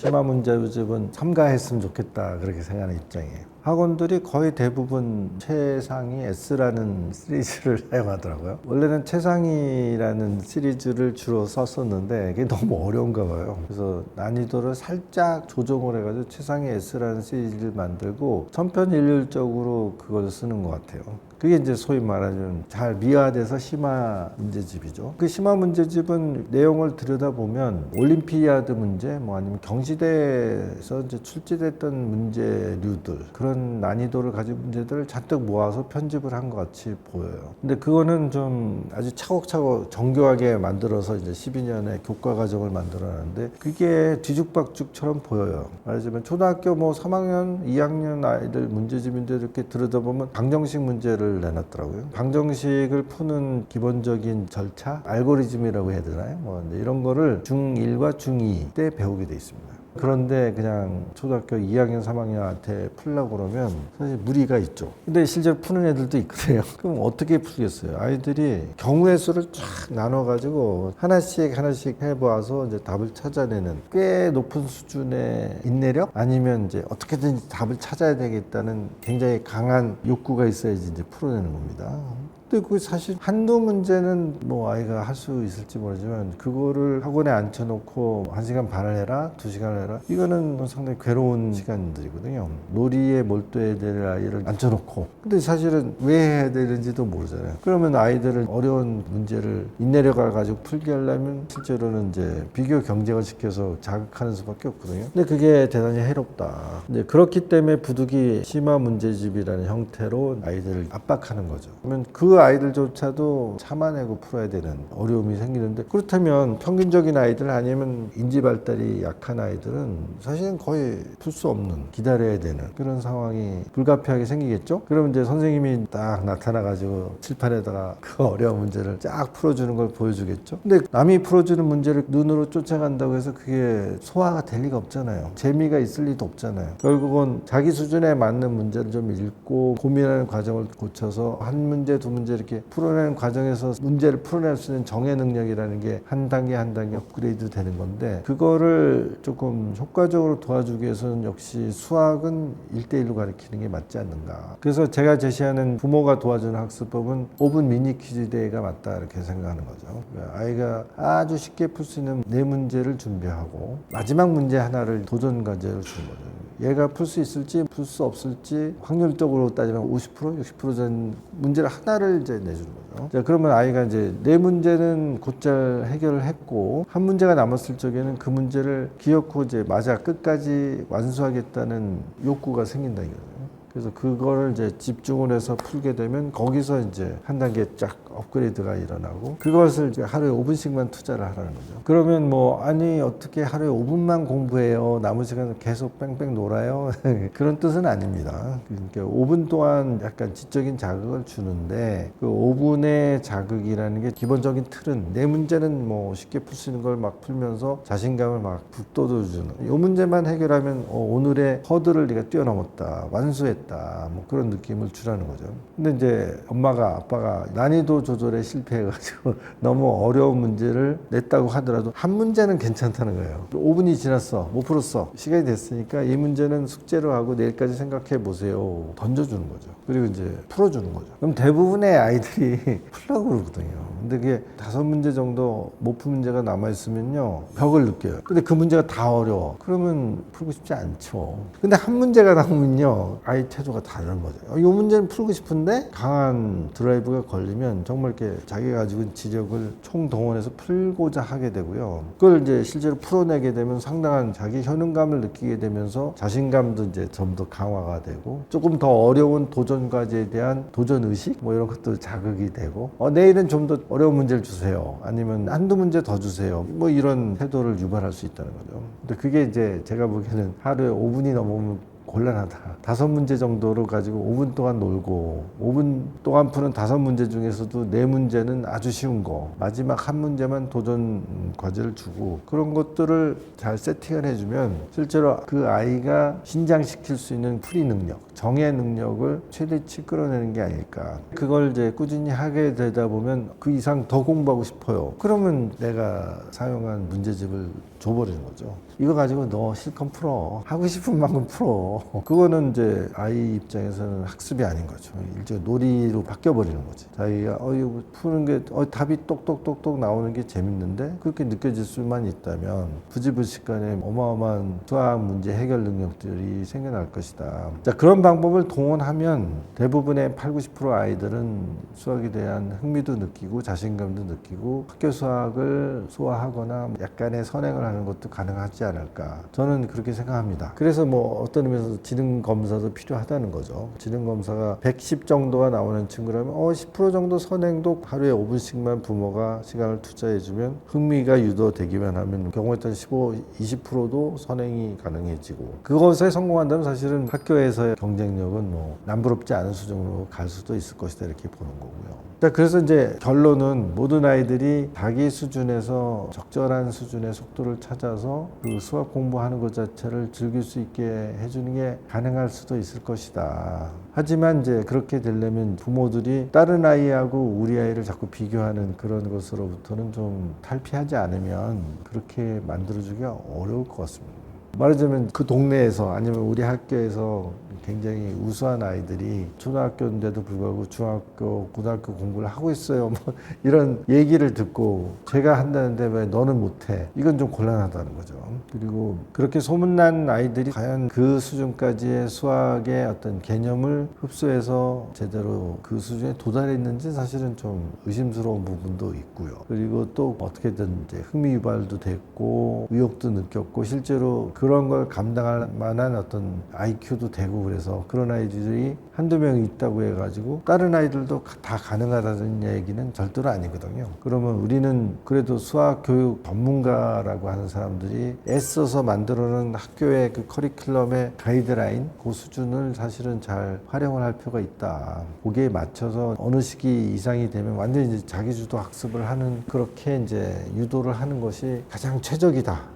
심화 문제집은 삼가했으면 좋겠다 그렇게 생각하는 입장이에요. 학원들이 거의 대부분 최상위 S라는 시리즈를 사용하더라고요. 원래는 최상위라는 시리즈를 주로 썼었는데 이게 너무 어려운가 봐요. 그래서 난이도를 살짝 조정을 해가지고 최상위 S라는 시리즈를 만들고 천편일률적으로 그걸 쓰는 것 같아요. 그게 이제 소위 말하는 잘 미화돼서 심화 문제집이죠. 그 심화 문제집은 내용을 들여다보면 올림피아드 문제, 뭐 아니면 경시대에서 이제 출제됐던 문제류들 그런 난이도를 가진 문제들을 잔뜩 모아서 편집을 한 것 같이 보여요. 근데 그거는 좀 아주 차곡차곡 정교하게 만들어서 이제 12년의 교과 과정을 만들어놨는데 그게 뒤죽박죽처럼 보여요. 말하자면 초등학교 뭐 3학년, 2학년 아이들 문제집인데 이렇게 들여다보면 방정식 문제를 내놨더라고요. 방정식을 푸는 기본적인 절차, 알고리즘이라고 해야 되나요? 뭐 이런 거를 중1과 중2 때 배우게 돼 있습니다. 그런데 그냥 초등학교 2학년, 3학년한테 풀려고 그러면 사실 무리가 있죠. 근데 실제로 푸는 애들도 있거든요. 그럼 어떻게 풀겠어요? 아이들이 경우의 수를 쫙 나눠가지고 하나씩 해보아서 이제 답을 찾아내는 꽤 높은 수준의 인내력? 아니면 이제 어떻게든지 답을 찾아야 되겠다는 굉장히 강한 욕구가 있어야지 이제 풀어내는 겁니다. 근데 그 사실 한두 문제는 뭐 아이가 할 수 있을지 모르지만 그거를 학원에 앉혀놓고 1시간 반을 해라 2시간을 해라 이거는 상당히 괴로운 시간들이거든요. 놀이에 몰두해야 될 아이를 앉혀놓고 근데 사실은 왜 해야 되는지도 모르잖아요. 그러면 아이들을 어려운 문제를 인내력을 가지고 풀게 하려면 실제로는 이제 비교 경쟁을 시켜서 자극하는 수밖에 없거든요. 근데 그게 대단히 해롭다. 근데 그렇기 때문에 부득이 심화 문제집이라는 형태로 아이들을 압박하는 거죠. 그러면 그 아이들조차도 참아내고 풀어야 되는 어려움이 생기는데 그렇다면 평균적인 아이들 아니면 인지 발달이 약한 아이들은 사실은 거의 풀 수 없는 기다려야 되는 그런 상황이 불가피하게 생기겠죠. 그러면 이제 선생님이 딱 나타나가지고 칠판에다가 그 어려운 문제를 쫙 풀어주는 걸 보여주겠죠. 근데 남이 풀어주는 문제를 눈으로 쫓아간다고 해서 그게 소화가 될 리가 없잖아요. 재미가 있을 리도 없잖아요. 결국은 자기 수준에 맞는 문제를 좀 읽고 고민하는 과정을 거쳐서 한 문제 두 문제 이렇게 풀어내는 과정에서 문제를 풀어낼 수 있는 정해 능력이라는 게 한 단계 한 단계 업그레이드 되는 건데 그거를 조금 좀 효과적으로 도와주기 위해서는 역시 수학은 1대1로 가르치는 게 맞지 않는가. 그래서 제가 제시하는 부모가 도와주는 학습법은 5분 미니 퀴즈 대회가 맞다 이렇게 생각하는 거죠. 아이가 아주 쉽게 풀 수 있는 네 문제를 준비하고 마지막 문제 하나를 도전 과제로 주는 거죠. 얘가 풀 수 있을지 풀 수 없을지 확률적으로 따지면 50%, 60%된 문제를 하나를 이제 내주는 거죠. 자, 그러면 아이가 이제 네 문제는 곧잘 해결을 했고 한 문제가 남았을 적에는 그 문제를 기어코 이제 맞아 끝까지 완수하겠다는 욕구가 생긴다 이거죠. 그래서 그거를 이제 집중을 해서 풀게 되면 거기서 이제 한 단계 쫙 업그레이드가 일어나고 그것을 이제 하루에 5분씩만 투자를 하라는 거죠. 그러면 뭐 아니 어떻게 하루에 5분만 공부해요? 남은 시간은 계속 뺑뺑 놀아요? 그런 뜻은 아닙니다. 그러니까 5분 동안 약간 지적인 자극을 주는데 그 5분의 자극이라는 게 기본적인 틀은 내 문제는 뭐 쉽게 풀 수 있는 걸 막 풀면서 자신감을 막 북돋워주는 이 문제만 해결하면 오늘의 허들을 네가 뛰어넘었다, 완수했다. 뭐 그런 느낌을 주라는 거죠. 근데 이제 엄마가 아빠가 난이도 조절에 실패해가지고 너무 어려운 문제를 냈다고 하더라도 한 문제는 괜찮다는 거예요. 5분이 지났어, 못 풀었어, 시간이 됐으니까 이 문제는 숙제로 하고 내일까지 생각해 보세요. 던져주는 거죠. 그리고 이제 풀어주는 거죠. 그럼 대부분의 아이들이 풀려고 그러거든요. 근데 그게 5문제 정도 못 푼 문제가 남아있으면요 벽을 느껴요. 근데 그 문제가 다 어려워. 그러면 풀고 싶지 않죠. 근데 한 문제가 남으면요 아이 태도가 다른 거죠. 이 문제는 풀고 싶은데 강한 드라이브가 걸리면 정말 이렇게 자기가 가지고 있는 지력을 총동원해서 풀고자 하게 되고요. 그걸 이제 실제로 풀어내게 되면 상당한 자기 효능감을 느끼게 되면서 자신감도 이제 좀 더 강화가 되고 조금 더 어려운 도전 과제에 대한 도전 의식 뭐 이런 것도 자극이 되고 내일은 좀 더 어려운 문제를 주세요. 아니면 한두 문제 더 주세요. 뭐 이런 태도를 유발할 수 있다는 거죠. 근데 그게 이제 제가 보기에는 하루에 5분이 넘으면 곤란하다. 5문제 정도로 가지고 5분 동안 놀고 5분 동안 푸는 5문제 중에서도 4문제는 아주 쉬운 거 마지막 한 문제만 도전 과제를 주고 그런 것들을 잘 세팅을 해주면 실제로 그 아이가 신장시킬 수 있는 풀이 능력 정의 능력을 최대치 끌어내는 게 아닐까. 그걸 이제 꾸준히 하게 되다 보면 그 이상 더 공부하고 싶어요. 그러면 내가 사용한 문제집을 줘버리는 거죠. 이거 가지고 너 실컷 풀어. 하고 싶은 만큼 풀어. 그거는 이제 아이 입장에서는 학습이 아닌 거죠. 일종의 놀이로 바뀌어버리는 거지. 자기가 이거 푸는 게 답이 똑똑똑똑 나오는 게 재밌는데 그렇게 느껴질 수만 있다면 부지불식간에 어마어마한 수학 문제 해결 능력들이 생겨날 것이다. 자, 그런 방법을 동원하면 대부분의 80, 90% 아이들은 수학에 대한 흥미도 느끼고 자신감도 느끼고 학교 수학을 소화하거나 약간의 선행을 하는 것도 가능하지 않을까. 저는 그렇게 생각합니다. 그래서 뭐 어떤 의미에서 지능 검사도 필요하다는 거죠. 지능 검사가 110 정도가 나오는 친구라면 10% 정도 선행도 하루에 5분씩만 부모가 시간을 투자해주면 흥미가 유도되기만 하면 경우에 따라 15, 20%도 선행이 가능해지고 그것에 성공한다면 사실은 학교에서의 경쟁력은 뭐 남부럽지 않은 수준으로 갈 수도 있을 것이다 이렇게 보는 거고요. 자, 그래서 이제 결론은 모든 아이들이 자기 수준에서 적절한 수준의 속도를 찾아서 그 수학 공부하는 것 자체를 즐길 수 있게 해주는 게 가능할 수도 있을 것이다. 하지만 이제 그렇게 되려면 부모들이 다른 아이하고 우리 아이를 자꾸 비교하는 그런 것으로부터는 좀 탈피하지 않으면 그렇게 만들어주기가 어려울 것 같습니다. 말하자면 그 동네에서 아니면 우리 학교에서 굉장히 우수한 아이들이 초등학교인데도 불구하고 중학교, 고등학교 공부를 하고 있어요. 뭐 이런 얘기를 듣고 제가 한다는데 왜 너는 못해? 이건 좀 곤란하다는 거죠. 그리고 그렇게 소문난 아이들이 과연 그 수준까지의 수학의 어떤 개념을 흡수해서 제대로 그 수준에 도달했는지 사실은 좀 의심스러운 부분도 있고요. 그리고 또 어떻게든 이제 흥미 유발도 됐고 의욕도 느꼈고 실제로 그런 걸 감당할 만한 어떤 IQ도 되고 그래서 그런 아이들이 한두 명 있다고 해가지고 다른 아이들도 다 가능하다는 얘기는 절대로 아니거든요. 그러면 우리는 그래도 수학 교육 전문가라고 하는 사람들이 애써서 만들어놓은 학교의 그 커리큘럼의 가이드라인 그 수준을 사실은 잘 활용을 할 필요가 있다. 거기에 맞춰서 어느 시기 이상이 되면 완전히 이제 자기주도 학습을 하는 그렇게 이제 유도를 하는 것이 가장 최적이다.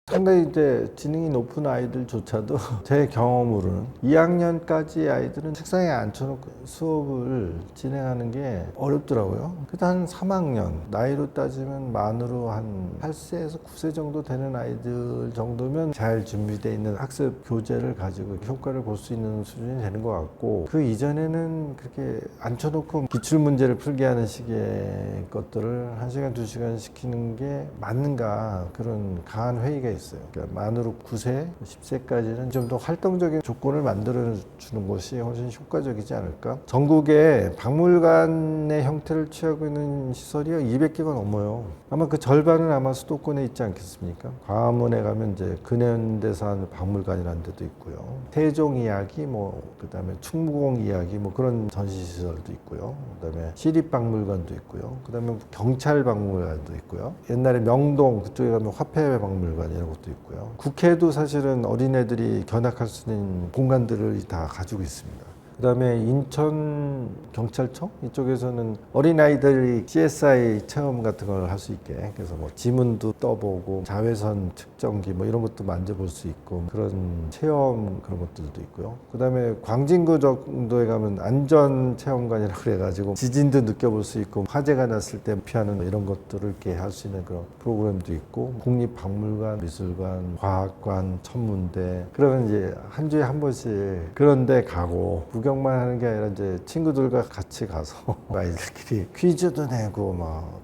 상당히 이제 지능이 높은 아이들조차도 제 경험으로는 2학년까지 아이들은 책상에 앉혀놓고 수업을 진행하는 게 어렵더라고요. 그래도 한 3학년, 나이로 따지면 만으로 한 8세에서 9세 정도 되는 아이들 정도면 잘 준비되어 있는 학습 교재를 가지고 효과를 볼 수 있는 수준이 되는 것 같고, 그 이전에는 그렇게 앉혀놓고 기출문제를 풀게 하는 식의 것들을 1시간, 2시간 시키는 게 맞는가, 그런 강한 회의가 있어요. 그러니까 만으로 9세, 10세까지는 좀 더 활동적인 조건을 만들어 주는 것이 훨씬 효과적이지 않을까. 전국에 박물관의 형태를 취하고 있는 시설이 200개가 넘어요. 아마 그 절반은 아마 수도권에 있지 않겠습니까? 광화문에 가면 이제 근현대사 박물관이라는 데도 있고요. 세종 이야기, 그다음에 충무공 이야기, 그런 전시시설도 있고요. 그다음에 시립박물관도 있고요. 그다음에 경찰 박물관도 있고요. 옛날에 명동 그쪽에 가면 화폐박물관 이런 것도 있고요. 국회도 사실은 어린애들이 견학할 수 있는 공간들을 다 가지고 있습니다. 그다음에 인천 경찰청 이쪽에서는 어린아이들이 CSI 체험 같은 걸 할 수 있게, 그래서 지문도 떠보고 자외선 측정기 이런 것도 만져볼 수 있고 그런 체험, 그런 것들도 있고요. 그다음에 광진구 정도에 가면 안전 체험관이라고 그래가지고 지진도 느껴볼 수 있고 화재가 났을 때 피하는 이런 것들을 이렇게 할 수 있는 그런 프로그램도 있고, 국립박물관, 미술관, 과학관, 천문대, 그러면 이제 한 주에 한 번씩 그런 데 가고 구경만 하는 게 아니라 이제 친구들과 같이 가서 아이들끼리 퀴즈도 내고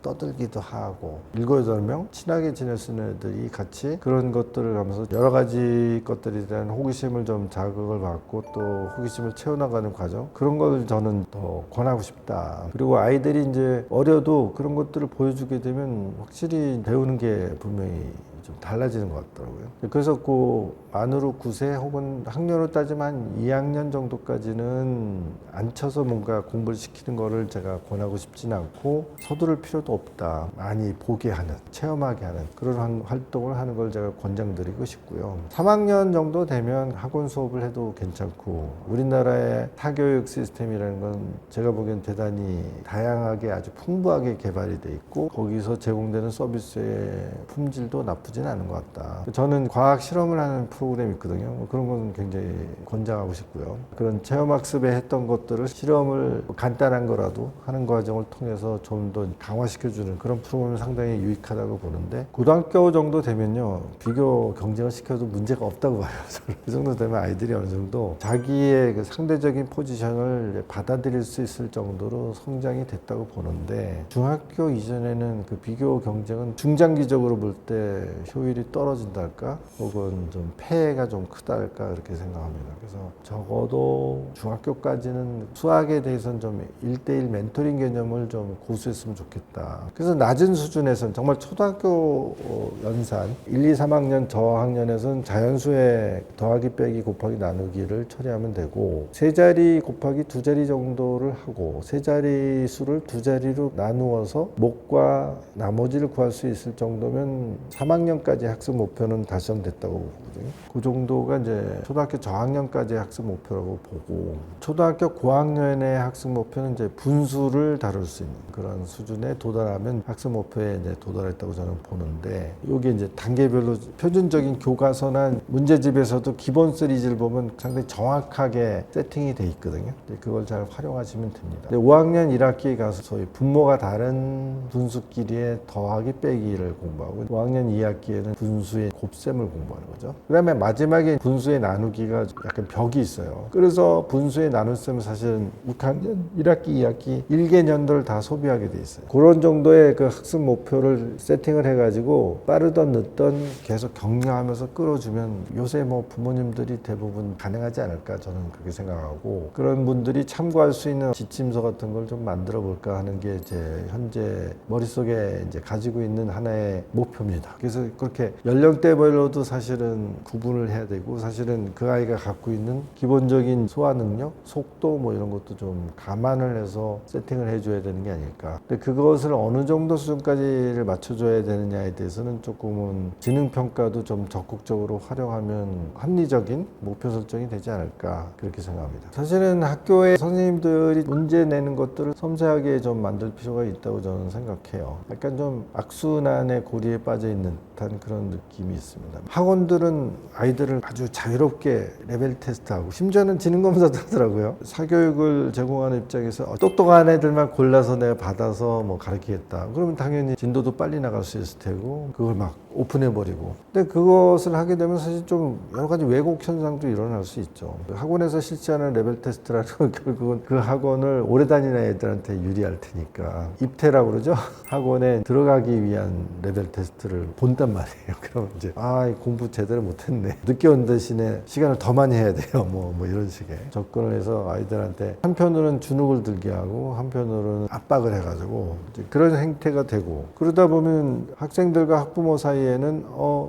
떠들기도 하고, 7, 8명 친하게 지낼 수 있는 애들이 같이 그런 것들을 하면서 여러 가지 것들에 대한 호기심을 좀 자극을 받고 또 호기심을 채워나가는 과정, 그런 걸 저는 더 권하고 싶다. 그리고 아이들이 이제 어려도 그런 것들을 보여주게 되면 확실히 배우는 게 분명히 좀 달라지는 것 같더라고요. 그래서 그 만으로 9세 혹은 학년으로 따지면 한 2학년 정도까지는 앉혀서 뭔가 공부를 시키는 거를 제가 권하고 싶지는 않고, 서두를 필요도 없다. 많이 보게 하는, 체험하게 하는 그런 활동을 하는 걸 제가 권장드리고 싶고요. 3학년 정도 되면 학원 수업을 해도 괜찮고, 우리나라의 사교육 시스템이라는 건 제가 보기엔 대단히 다양하게 아주 풍부하게 개발이 돼 있고, 거기서 제공되는 서비스의 품질도 나쁘지는 않은 것 같다. 저는 과학 실험을 하는 프로그램이 있거든요. 그런 건 굉장히 권장하고 싶고요. 그런 체험학습에 했던 것들을 실험을 간단한 거라도 하는 과정을 통해서 좀 더 강화시켜주는 그런 프로그램이 상당히 유익하다고 보는데, 고등학교 정도 되면요, 비교 경쟁을 시켜도 문제가 없다고 봐요. 저는 그 정도 되면 아이들이 어느 정도 자기의 그 상대적인 포지션을 받아들일 수 있을 정도로 성장이 됐다고 보는데, 중학교 이전에는 그 비교 경쟁은 중장기적으로 볼 때 효율이 떨어진다 할까, 혹은 좀 폐해가 좀 크다 할까, 그렇게 생각합니다. 그래서 적어도 중학교까지는 수학에 대해서는 좀 1대1 멘토링 개념을 좀 고수했으면 좋겠다. 그래서 낮은 수준에서는 정말 초등학교 연산 1, 2, 3학년 저학년에서는 자연수의 더하기 빼기 곱하기 나누기를 처리하면 되고, 세 자리 곱하기 두 자리 정도를 하고 세 자리 수를 두 자리로 나누어서 목과 나머지를 구할 수 있을 정도면 3학년까지 학습 목표는 달성됐다고 보거든요. 그 정도가 이제 초등학교 저학년까지의 학습 목표라고 보고, 초등학교 고학년의 학습 목표는 이제 분수를 다룰 수 있는 그런 수준에 도달하면 학습 목표에 이제 도달했다고 저는 보는데, 이게 이제 단계별로 표준적인 교과서나 문제집에서도 기본 시리즈를 보면 상당히 정확하게 세팅이 돼 있거든요. 그걸 잘 활용하시면 됩니다. 5학년 1학기에 가서 소위 분모가 다른 분수끼리의 더하기 빼기를 공부하고, 5학년 2학기에는 분수의 곱셈을 공부하는 거죠. 그 다음에 마지막에 분수의 나누기가 약간 벽이 있어요. 그래서 분수의 나눗셈은 사실은 6학년 1학기, 2학기 1개년도를 다 소비하게 돼 있어요. 그런 정도의 그 학습 목표를 세팅을 해가지고 빠르던 늦던 계속 격려하면서 끌어주면 요새 부모님들이 대부분 가능하지 않을까, 저는 그렇게 생각하고, 그런 분들이 참고할 수 있는 지침서 같은 걸 좀 만들어 볼까 하는 게 제 현재 머릿속에 이제 가지고 있는 하나의 목표입니다. 그래서 그렇게 연령대별로도 사실은 구분을 해야 되고, 사실은 그 아이가 갖고 있는 기본적인 소화 능력, 속도 이런 것도 좀 감안을 해서 세팅을 해줘야 되는 게 아닐까. 근데 그것을 어느 정도 수준까지를 맞춰줘야 되느냐에 대해서는 조금은 지능평가도 좀 적극적으로 활용하면 합리적인 목표 설정이 되지 않을까, 그렇게 생각합니다. 사실은 학교에 선생님들이 문제 내는 것들을 섬세하게 좀 만들 필요가 있다고 저는 생각해요. 약간 좀 악순환의 고리에 빠져 있는 듯한 듯한 그런 느낌이 있습니다. 학원들은 아이들을 아주 자유롭게 레벨 테스트하고 심지어는 지능검사도 하더라고요. 사교육을 제공하는 입장에서 똑똑한 애들만 골라서 내가 받아서 뭐 가르치겠다. 그러면 당연히 진도도 빨리 나갈 수 있을 테고 그걸 막 오픈해버리고. 근데 그것을 하게 되면 사실 좀 여러 가지 왜곡 현상도 일어날 수 있죠. 학원에서 실시하는 레벨 테스트라는 건 결국은 그 학원을 오래 다니는 애들한테 유리할 테니까 입테라고 그러죠. 학원에 들어가기 위한 레벨 테스트를 본단 말이에요. 그러면 이제 공부 제대로 못했네. 늦게 온 대신에 시간을 더 많이 해야 돼요. 뭐 이런 식의 접근을 해서 아이들한테 한편으로는 주눅을 들게 하고 한편으로는 압박을 해가지고 이제 그런 행태가 되고 그러다 보면 학생들과 학부모 사이에는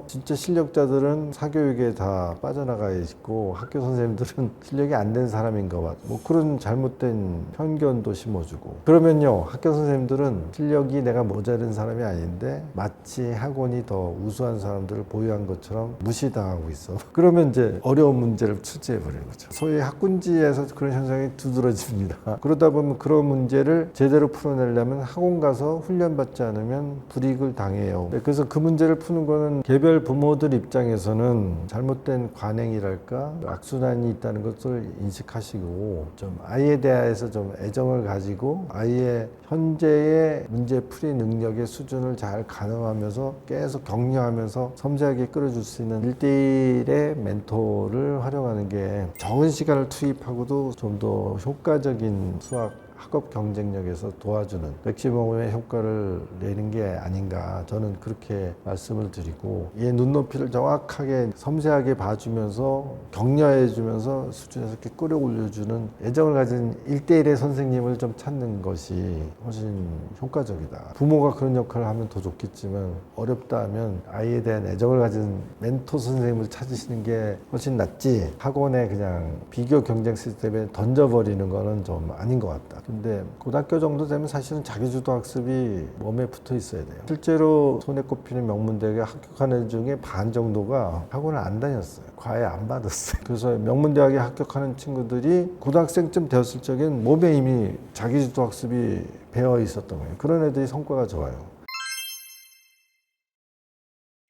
진짜 실력자들은 사교육에 다 빠져나가 있고 학교 선생님들은 실력이 안 된 사람인가 봐. 뭐 그런 잘못된 편견도 심어주고 그러면요 학교 선생님들은 실력이 내가 모자른 사람이 아닌데 마치 학원이 더 우수한 사람들을 보유한 것처럼 무시당하고 있어. 그러면 이제 어려운 문제를 출제해버리는 거죠. 소위 학군지에서 그런 현상이 두드러집니다. 그러다 보면 그런 문제를 제대로 풀어내려면 학원 가서 훈련받지 않으면 불이익을 당해요. 그래서 그 문제를 푸는 거는 개별 부모들 입장에서는 잘못된 관행이랄까 악순환이 있다는 것을 인식하시고 좀 아이에 대해서 좀 애정을 가지고 아이의 현재의 문제 풀이 능력의 수준을 잘 가늠하면서 계속 격려하면서 섬세하게 끌어줄 수 있는 1대1의 멘토를 활용하는 게 적은 시간을 투입하고도 좀 더 효과적인 수학 학업 경쟁력에서 도와주는 맥시멈의 효과를 내는 게 아닌가 저는 그렇게 말씀을 드리고 얘 눈높이를 정확하게 섬세하게 봐주면서 격려해주면서 수준에서 이렇게 끌어올려주는 애정을 가진 1대1의 선생님을 좀 찾는 것이 훨씬 효과적이다. 부모가 그런 역할을 하면 더 좋겠지만 어렵다 하면 아이에 대한 애정을 가진 멘토 선생님을 찾으시는 게 훨씬 낫지 학원에 그냥 비교 경쟁 시스템에 던져버리는 거는 좀 아닌 것 같다. 근데 고등학교 정도 되면 사실은 자기주도 학습이 몸에 붙어 있어야 돼요. 실제로 손에 꼽히는 명문대학에 합격하는 애 중에 반 정도가 학원을 안 다녔어요. 과외 안 받았어요. 그래서 명문대학에 합격하는 친구들이 고등학생쯤 되었을 적엔 몸에 이미 자기주도 학습이 배어 있었던 거예요. 그런 애들이 성과가 좋아요.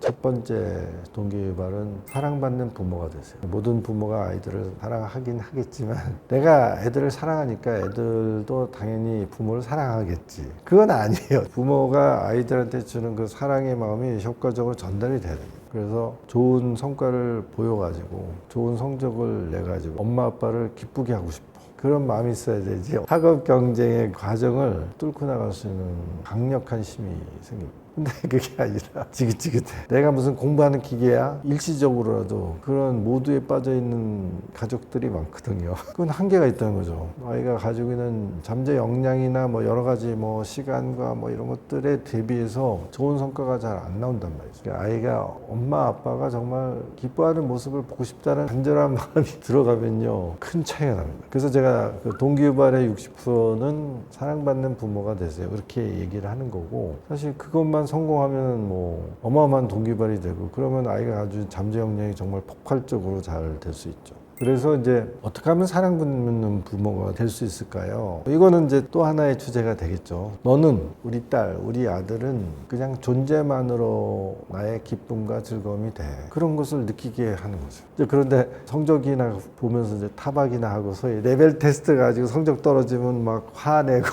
첫 번째 동기유발은 사랑받는 부모가 되세요. 모든 부모가 아이들을 사랑하긴 하겠지만 내가 애들을 사랑하니까 애들도 당연히 부모를 사랑하겠지. 그건 아니에요. 부모가 아이들한테 주는 그 사랑의 마음이 효과적으로 전달이 돼야 됩니다. 그래서 좋은 성과를 보여가지고 좋은 성적을 내가지고 엄마 아빠를 기쁘게 하고 싶어. 그런 마음이 있어야 되지. 학업 경쟁의 과정을 뚫고 나갈 수 있는 강력한 힘이 생깁니다. 근데 그게 아니라 지긋지긋해. 내가 무슨 공부하는 기계야? 일시적으로라도 그런 모두에 빠져있는 가족들이 많거든요. 그건 한계가 있다는 거죠. 아이가 가지고 있는 잠재 역량이나 뭐 여러 가지 뭐 시간과 뭐 이런 것들에 대비해서 좋은 성과가 잘 안 나온단 말이죠. 아이가 엄마 아빠가 정말 기뻐하는 모습을 보고 싶다는 간절한 마음이 들어가면요 큰 차이가 납니다. 그래서 제가 그 동기유발의 60%는 사랑받는 부모가 되세요. 그렇게 얘기를 하는 거고 사실 그것만 성공하면 뭐 어마어마한 동기발이 되고 그러면 아이가 아주 잠재 역량이 정말 폭발적으로 잘 될 수 있죠. 그래서 이제 어떻게 하면 사랑받는 부모가 될 수 있을까요? 이거는 이제 또 하나의 주제가 되겠죠. 너는 우리 딸, 우리 아들은 그냥 존재만으로 나의 기쁨과 즐거움이 돼. 그런 것을 느끼게 하는 거죠. 이제 그런데 성적이나 보면서 이제 타박이나 하고 소위 레벨 테스트 가지고 성적 떨어지면 막 화내고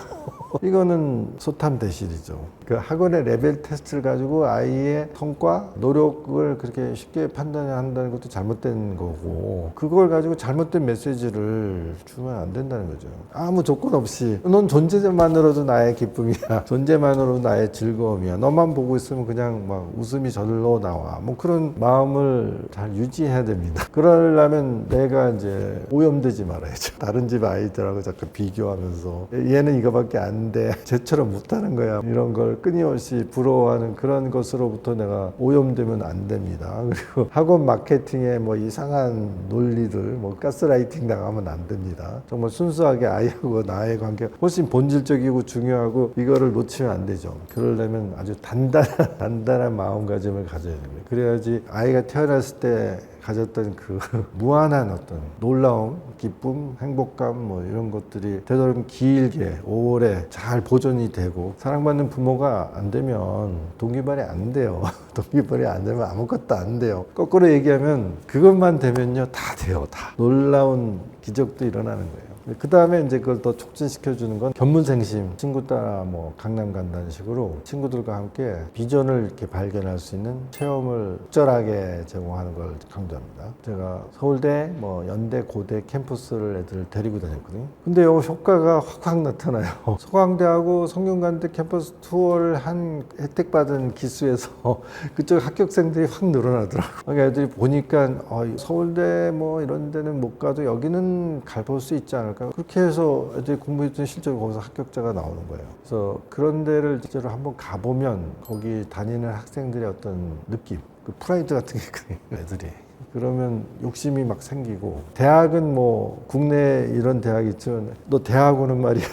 이거는 소탐대실이죠. 그 학원의 레벨 테스트를 가지고 아이의 성과, 노력을 그렇게 쉽게 판단한다는 것도 잘못된 거고 그걸 가지고 잘못된 메시지를 주면 안 된다는 거죠. 아무 조건 없이 넌 존재만으로도 나의 기쁨이야. 존재만으로도 나의 즐거움이야. 너만 보고 있으면 그냥 막 웃음이 절로 나와. 뭐 그런 마음을 잘 유지해야 됩니다. 그러려면 내가 이제 오염되지 말아야죠. 다른 집 아이들하고 자꾸 비교하면서 얘는 이거밖에 안 돼. 쟤처럼 못하는 거야. 이런 걸 끊임없이 부러워하는 그런 것으로부터 내가 오염되면 안 됩니다. 그리고 학원 마케팅에 뭐 이상한 논리들, 뭐 가스라이팅 나가면 안 됩니다. 정말 순수하게 아이하고 나의 관계가 훨씬 본질적이고 중요하고 이거를 놓치면 안 되죠. 그러려면 아주 단단한 마음가짐을 가져야 됩니다. 그래야지 아이가 태어났을 때 가졌던 그 무한한 어떤 놀라움, 기쁨, 행복감 뭐 이런 것들이 되도록 길게 오래 잘 보존이 되고 사랑받는 부모가 안 되면 동기발이 안 돼요. 동기발이 안 되면 아무것도 안 돼요. 거꾸로 얘기하면 그것만 되면요 다 돼요. 다 놀라운 기적도 일어나는 거예요. 그 다음에 이제 그걸 더 촉진시켜 주는 건 견문생심, 친구 따라 뭐 강남 간다는 식으로 친구들과 함께 비전을 이렇게 발견할 수 있는 체험을 적절하게 제공하는 걸 강조합니다. 제가 서울대, 뭐 연대, 고대 캠퍼스를 애들을 데리고 다녔거든요. 근데 이 효과가 확확 나타나요. 서강대하고 성균관대 캠퍼스 투어를 한 혜택 받은 기수에서 그쪽 합격생들이 확 늘어나더라고요. 그러니까 애들이 보니까 서울대 뭐 이런 데는 못 가도 여기는 가볼 수 있지 않을까. 그렇게 해서 애들이 공부했더니 실제로 거기서 합격자가 나오는 거예요. 그래서 그런 데를 실제로 한번 가보면 거기 다니는 학생들의 어떤 느낌, 그 프라이드 같은 게 있거든요, 애들이. 그러면 욕심이 막 생기고 대학은 뭐 국내 이런 대학 있죠. 너 대학 오는 말이야.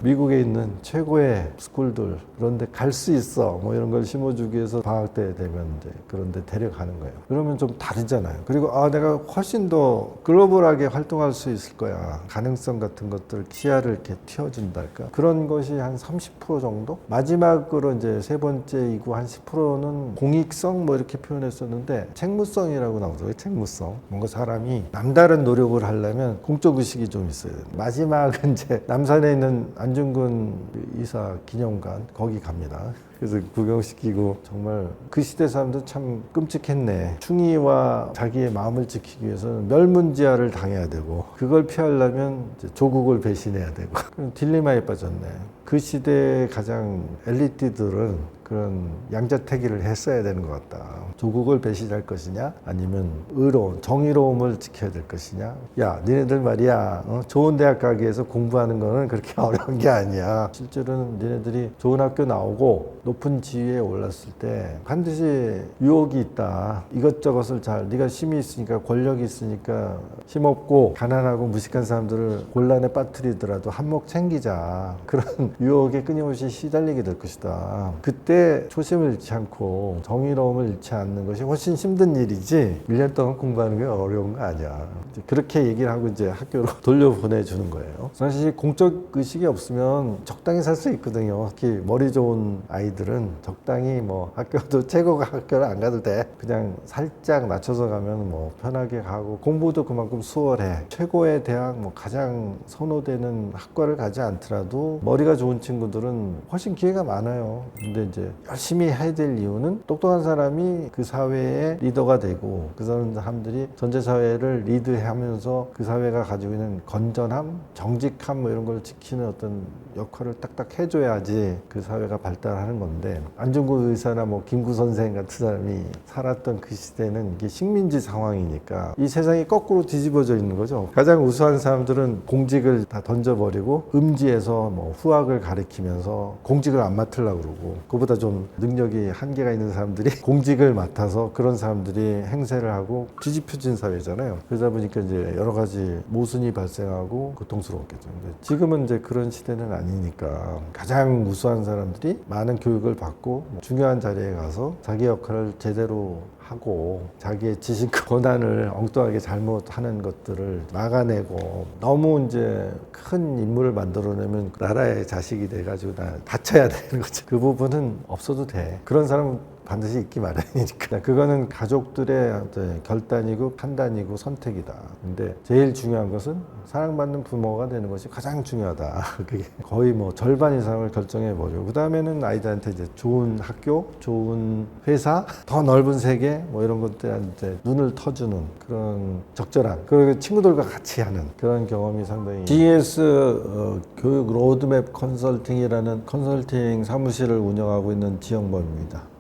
미국에 있는 최고의 스쿨들 그런데 갈 수 있어 뭐 이런 걸 심어주기 위해서 방학 때 되면 이제 그런 데 데려가는 거예요. 그러면 좀 다르잖아요. 그리고 내가 훨씬 더 글로벌하게 활동할 수 있을 거야. 가능성 같은 것들 시야를 이렇게 틔워준달까 그런 것이 한 30% 정도? 마지막으로 이제 세 번째이고 한 10%는 공익성 뭐 이렇게 표현했었는데 책무성이라고 나오더라고요. 책무성. 뭔가 사람이 남다른 노력을 하려면 공적 의식이 좀 있어야 돼요. 마지막은 이제 남산에 있는 안중근 이사 기념관 거기 갑니다. 그래서 구경시키고 정말 그 시대 사람들 참 끔찍했네. 충의와 자기의 마음을 지키기 위해서는 멸문지화를 당해야 되고 그걸 피하려면 이제 조국을 배신해야 되고 딜레마에 빠졌네. 그 시대의 가장 엘리트들은 그런 양자택일을 했어야 되는 것 같다. 조국을 배신할 것이냐 아니면 의로운 정의로움을 지켜야 될 것이냐. 야 니네들 말이야 좋은 대학 가기 위해서 공부하는 거는 그렇게 어려운 게 아니야. 실제로는 니네들이 좋은 학교 나오고 높은 지위에 올랐을 때 반드시 유혹이 있다. 이것저것을 잘 네가 힘이 있으니까 권력이 있으니까 힘없고 가난하고 무식한 사람들을 곤란에 빠뜨리더라도 한몫 챙기자. 그런 유혹에 끊임없이 시달리게 될 것이다. 그때 초심을 잃지 않고 정의로움을 잃지 않는 것이 훨씬 힘든 일이지 1년 동안 공부하는 게 어려운 거 아니야. 그렇게 얘기를 하고 이제 학교로 돌려보내주는 거예요. 사실 공적 의식이 없으면 적당히 살 수 있거든요. 특히 머리 좋은 아이들은 적당히 뭐 학교도 최고가 학교를 안 가도 돼. 그냥 살짝 낮춰서 가면 뭐 편하게 가고 공부도 그만큼 수월해. 최고의 대학 뭐 가장 선호되는 학과를 가지 않더라도 머리가 좋은 친구들은 훨씬 기회가 많아요. 근데 이제 열심히 해야 될 이유는 똑똑한 사람이 그 사회의 리더가 되고 그 사람들이 전체사회를 리드하면서 그 사회가 가지고 있는 건전함, 정직함 뭐 이런 걸 지키는 어떤 역할을 딱딱 해줘야지 그 사회가 발달하는 건데 안중근 의사나 뭐 김구 선생 같은 사람이 살았던 그 시대는 이게 식민지 상황이니까 이 세상이 거꾸로 뒤집어져 있는 거죠. 가장 우수한 사람들은 공직을 다 던져버리고 음지에서 뭐 후학을 가리키면서 공직을 안 맡으려고 그러고 그보다 좀 능력이 한계가 있는 사람들이 공직을 맡아서 그런 사람들이 행세를 하고 뒤집혀진 사회잖아요. 그러다 보니까 이제 여러 가지 모순이 발생하고 고통스러웠겠죠. 근데 지금은 이제 그런 시대는 아니니까 가장 우수한 사람들이 많은 교육을 받고 중요한 자리에 가서 자기 역할을 제대로 하고 자기의 지식과 권한을 엉뚱하게 잘못하는 것들을 막아내고 너무 이제 큰 인물을 만들어내면 나라의 자식이 돼가지고 다쳐야 되는 거죠. 그 부분은 없어도 돼. 그런 사람은 반드시 있기 마련이니까. 그거는 가족들의 어떤 결단이고 판단이고 선택이다. 근데 제일 중요한 것은 사랑받는 부모가 되는 것이 가장 중요하다. 그게 거의 뭐 절반 이상을 결정해버리고 그 다음에는 아이들한테 이제 좋은 학교, 좋은 회사, 더 넓은 세계 뭐 이런 것들한테 눈을 터주는 그런 적절한 그리고 친구들과 같이 하는 그런 경험이 상당히 GS 교육 로드맵 컨설팅이라는 컨설팅 사무실을 운영하고 있는 지영범입니다.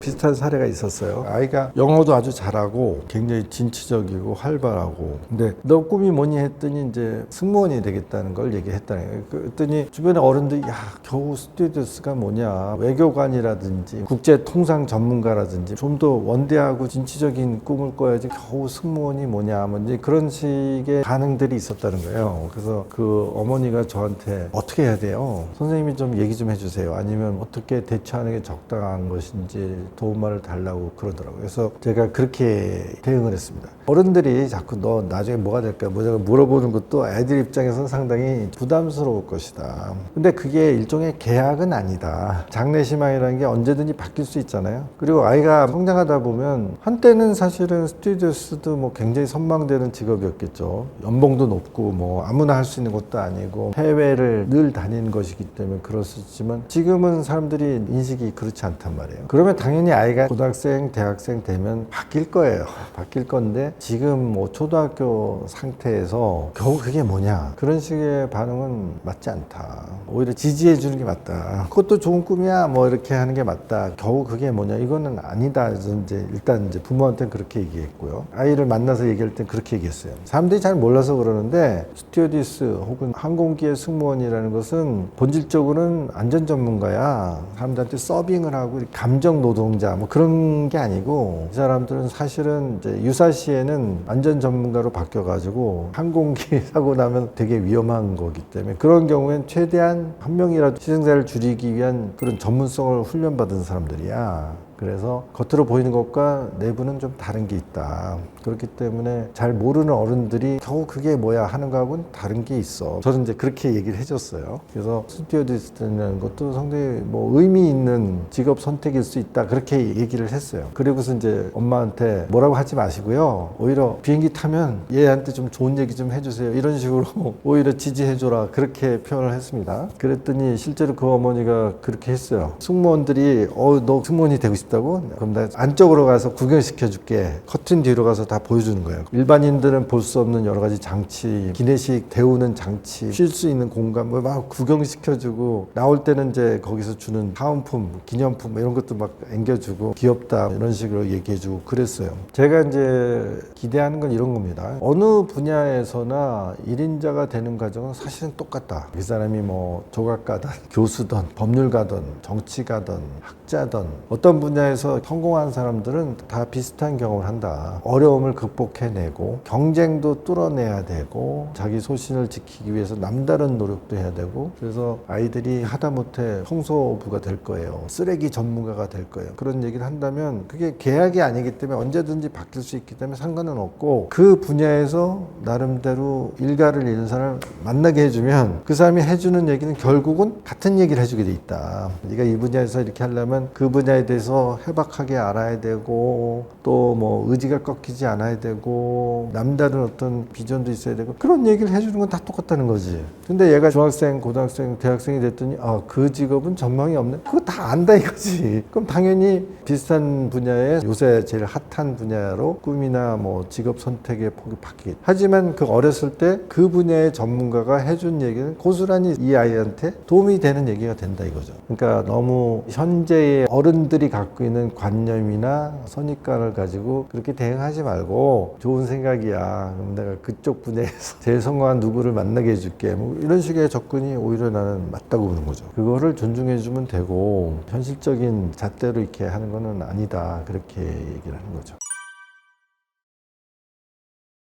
비슷한 사례가 있었어요. 아이가 영어도 아주 잘하고 굉장히 진취적이고 활발하고 근데 너 꿈이 뭐니 했더니 이제 승무원이 되겠다는 걸 얘기했다는 거예요. 그랬더니 주변에 어른들이 야 겨우 스튜어디스가 뭐냐 외교관이라든지 국제통상 전문가라든지 좀 더 원대하고 진취적인 꿈을 꿔야지 겨우 승무원이 뭐냐 뭐 이제 그런 식의 반응들이 있었다는 거예요. 그래서 그 어머니가 저한테 어떻게 해야 돼요? 선생님이 좀 얘기 좀 해주세요. 아니면 어떻게 대처하는 게 적당한 것인지 도움말을 달라고 그러더라고요. 그래서 제가 그렇게 대응을 했습니다. 어른들이 자꾸 너 나중에 뭐가 될까 물어보는 것도 애들 입장에서는 상당히 부담스러울 것이다. 근데 그게 일종의 계약은 아니다. 장래희망이라는 게 언제든지 바뀔 수 있잖아요. 그리고 아이가 성장하다 보면 한때는 사실은 스튜어디스도 뭐 굉장히 선망되는 직업이었겠죠. 연봉도 높고 뭐 아무나 할 수 있는 것도 아니고 해외를 늘 다니는 것이기 때문에 그렇지만 지금은 사람들이 인식이 그렇지 않단 말이에요. 그러면 당연히 아이가 고등학생, 대학생 되면 바뀔 거예요. 바뀔 건데 지금 뭐 초등학교 상태에서 겨우 그게 뭐냐 그런 식의 반응은 맞지 않다. 오히려 지지해 주는 게 맞다. 그것도 좋은 꿈이야 뭐 이렇게 하는 게 맞다. 겨우 그게 뭐냐 이거는 아니다. 그래서 이제 일단 이제 부모한테는 그렇게 얘기했고요. 아이를 만나서 얘기할 땐 그렇게 얘기했어요. 사람들이 잘 몰라서 그러는데 스튜어디스 혹은 항공기의 승무원이라는 것은 본질적으로는 안전 전문가야. 사람들한테 서빙을 하고 감정 노동자 뭐 그런 게 아니고 이 사람들은 사실은 이제 유사시에는 안전 전문가로 바뀌어가지고 항공기 사고 나면 되게 위험한 거기 때문에 그런 경우엔 최대한 한 명이라도 희생자를 줄이기 위한 그런 전문성을 훈련받은 사람들이야. 그래서 겉으로 보이는 것과 내부는 좀 다른 게 있다. 그렇기 때문에 잘 모르는 어른들이 겨우 그게 뭐야 하는 거하고는 다른 게 있어. 저는 이제 그렇게 얘기를 해줬어요. 그래서 스튜어디스라는 것도 상당히 뭐 의미 있는 직업 선택일 수 있다. 그렇게 얘기를 했어요. 그리고서 이제 엄마한테 뭐라고 하지 마시고요. 오히려 비행기 타면 얘한테 좀 좋은 얘기 좀 해주세요. 이런 식으로 오히려 지지해줘라. 그렇게 표현을 했습니다. 그랬더니 실제로 그 어머니가 그렇게 했어요. 승무원들이 너 승무원이 되고 싶다고? 그럼 나 안쪽으로 가서 구경시켜 줄게. 커튼 뒤로 가서 다 보여주는 거예요. 일반인들은 볼 수 없는 여러 가지 장치, 기내식 데우는 장치, 쉴 수 있는 공간 뭐 막 구경시켜주고 나올 때는 이제 거기서 주는 사은품, 기념품 이런 것도 막 앵겨주고 귀엽다 이런 식으로 얘기해주고 그랬어요. 제가 이제 기대하는 건 이런 겁니다. 어느 분야에서나 1인자가 되는 과정은 사실은 똑같다. 그 사람이 뭐 조각가든 교수든 법률가든 정치가든 학자든 어떤 분야에서 성공한 사람들은 다 비슷한 경험을 한다. 어려움을 극복해내고 경쟁도 뚫어내야 되고 자기 소신을 지키기 위해서 남다른 노력도 해야 되고 그래서 아이들이 하다못해 청소부가 될 거예요. 쓰레기 전문가가 될 거예요. 그런 얘기를 한다면 그게 계약이 아니기 때문에 언제든지 바뀔 수 있기 때문에 상관은 없고 그 분야에서 나름대로 일가를 잃은 사람을 만나게 해주면 그 사람이 해주는 얘기는 결국은 같은 얘기를 해주게 돼 있다. 네가 이 분야에서 이렇게 하려면 그 분야에 대해서 해박하게 알아야 되고 또 뭐 의지가 꺾이지 않아야 되고 남다른 어떤 비전도 있어야 되고 그런 얘기를 해주는 건 다 똑같다는 거지. 근데 얘가 중학생, 고등학생, 대학생이 됐더니 그 직업은 전망이 없네. 그거 다 안다 이거지. 그럼 당연히 비슷한 분야에 요새 제일 핫한 분야로 꿈이나 뭐 직업 선택의 폭이 바뀌겠지. 하지만 그 어렸을 때 그 분야의 전문가가 해준 얘기는 고스란히 이 아이한테 도움이 되는 얘기가 된다 이거죠. 그러니까 너무 현재의 어른들이 갖고 있는 관념이나 선입관을 가지고 그렇게 대응하지 말고 좋은 생각이야. 그럼 내가 그쪽 분야에서 제일 성공한 누구를 만나게 해줄게. 뭐 이런 식의 접근이 오히려 나는 맞다고 보는 거죠. 그거를 존중해주면 되고 현실적인 잣대로 이렇게 하는 거는 아니다. 그렇게 얘기를 하는 거죠.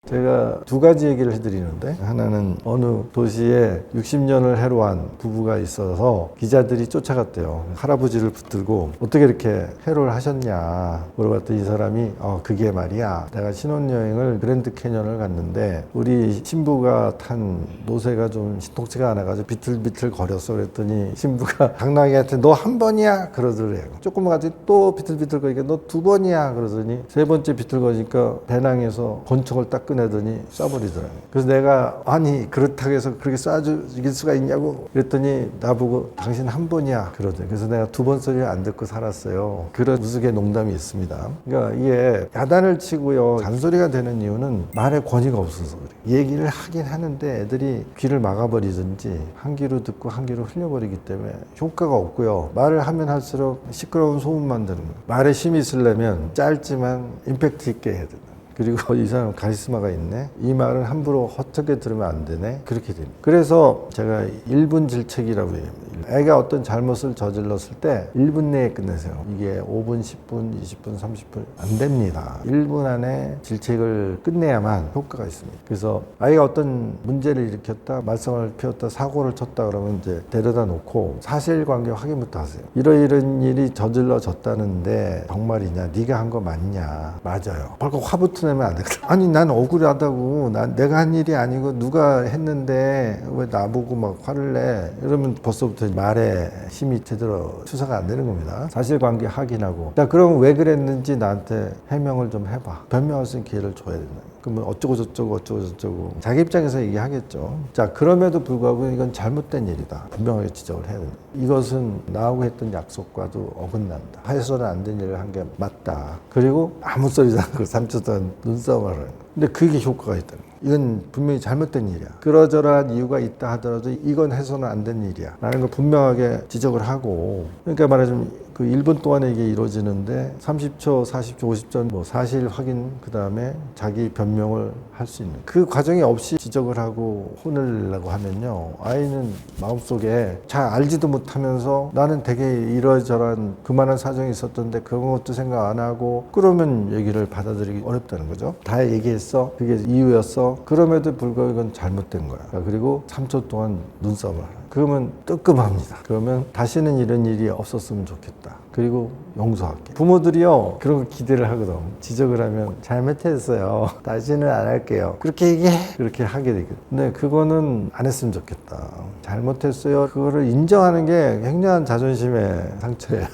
제가 두 가지 얘기를 해드리는데 하나는 어느 도시에 60년을 해로한 부부가 있어서 기자들이 쫓아갔대요. 할아버지를 붙들고 어떻게 이렇게 해로를 하셨냐 물어봤더니 이 사람이 그게 말이야 내가 신혼여행을 그랜드 캐년을 갔는데 우리 신부가 탄 노새가 좀 신통치가 않아가지고 비틀비틀 거렸어. 그랬더니 신부가 당나귀한테 너 한 번이야 그러더래요. 조금만 가지고 또 비틀비틀 거니까 너 두 번이야 그러더니 세 번째 비틀거니까 배낭에서 권총을 딱 꺼내더니 쏴버리더라고요. 그래서 내가 아니 그렇다고 해서 그렇게 쏴줄 수가 있냐고 그랬더니 나보고 당신 한 번이야 그러더니 그래서 내가 두 번 소리를 안 듣고 살았어요. 그런 우스개 농담이 있습니다. 그러니까 이게 야단을 치고요 잔소리가 되는 이유는 말의 권위가 없어서 그래요. 얘기를 하긴 하는데 애들이 귀를 막아버리든지 한 귀로 듣고 한 귀로 흘려버리기 때문에 효과가 없고요. 말을 하면 할수록 시끄러운 소문만 드는 거예요. 말에 힘이 있으려면 짧지만 임팩트 있게 해야 된다. 그리고 이 사람 카리스마가 있네. 이 말을 함부로 허투루 들으면 안 되네. 그렇게 됩니다. 그래서 제가 1분 질책이라고 해요. 애가 어떤 잘못을 저질렀을 때 1분 내에 끝내세요. 이게 5분, 10분, 20분, 30분 안 됩니다. 1분 안에 질책을 끝내야만 효과가 있습니다. 그래서 아이가 어떤 문제를 일으켰다, 말썽을 피웠다, 사고를 쳤다 그러면 이제 데려다 놓고 사실관계 확인부터 하세요. 이런 일이 저질러졌다는데 정말이냐? 네가 한 거 맞냐? 맞아요. 벌컥 화부터 내면 안 되거든. 아니 난 억울하다고. 내가 한 일이 아니고 누가 했는데 왜 나보고 막 화를 내? 이러면 벌써부터 말에 힘이 제대로 투사가 안 되는 겁니다. 사실관계 확인하고. 자, 그럼 왜 그랬는지 나한테 해명을 좀 해봐. 변명할 수 있는 기회를 줘야 된다. 그러면 어쩌고 저쩌고 자기 입장에서 얘기하겠죠. 자, 그럼에도 불구하고 이건 잘못된 일이다. 분명하게 지적을 해야 된다. 이것은 나하고 했던 약속과도 어긋난다. 해서는 안 된 일을 한 게 맞다. 그리고 아무 소리도 않고 3초 동안 눈싸움을 하는 거예요. 근데 그게 효과가 있다는 거예요. 이건 분명히 잘못된 일이야. 그러저러한 이유가 있다 하더라도 이건 해서는 안 된 일이야 라는 걸 분명하게 지적을 하고, 그러니까 말하자면 그 1분 동안에 이게 이루어지는데 30초, 40초, 50초 뭐 사실 확인, 그 다음에 자기 변명을 할 수 있는 그 과정이 없이 지적을 하고 혼을 내려고 하면요, 아이는 마음속에 잘 알지도 못하면서 나는 되게 이러저러한 그만한 사정이 있었던데 그런 것도 생각 안 하고, 그러면 얘기를 받아들이기 어렵다는 거죠. 다 얘기했어, 그게 이유였어, 그럼에도 불구하고 이건 잘못된 거야. 그리고 3초 동안 눈싸움을 하는. 그러면 뜨끔합니다. 그러면 다시는 이런 일이 없었으면 좋겠다. 그리고 용서할게. 부모들이요, 그런 거 기대를 하거든. 지적을 하면 잘못했어요. 다시는 안 할게요. 그렇게 얘기해. 그렇게 하게 되거든. 근데 그거는 안 했으면 좋겠다. 잘못했어요. 그거를 인정하는 게 굉장한 자존심의 상처예요.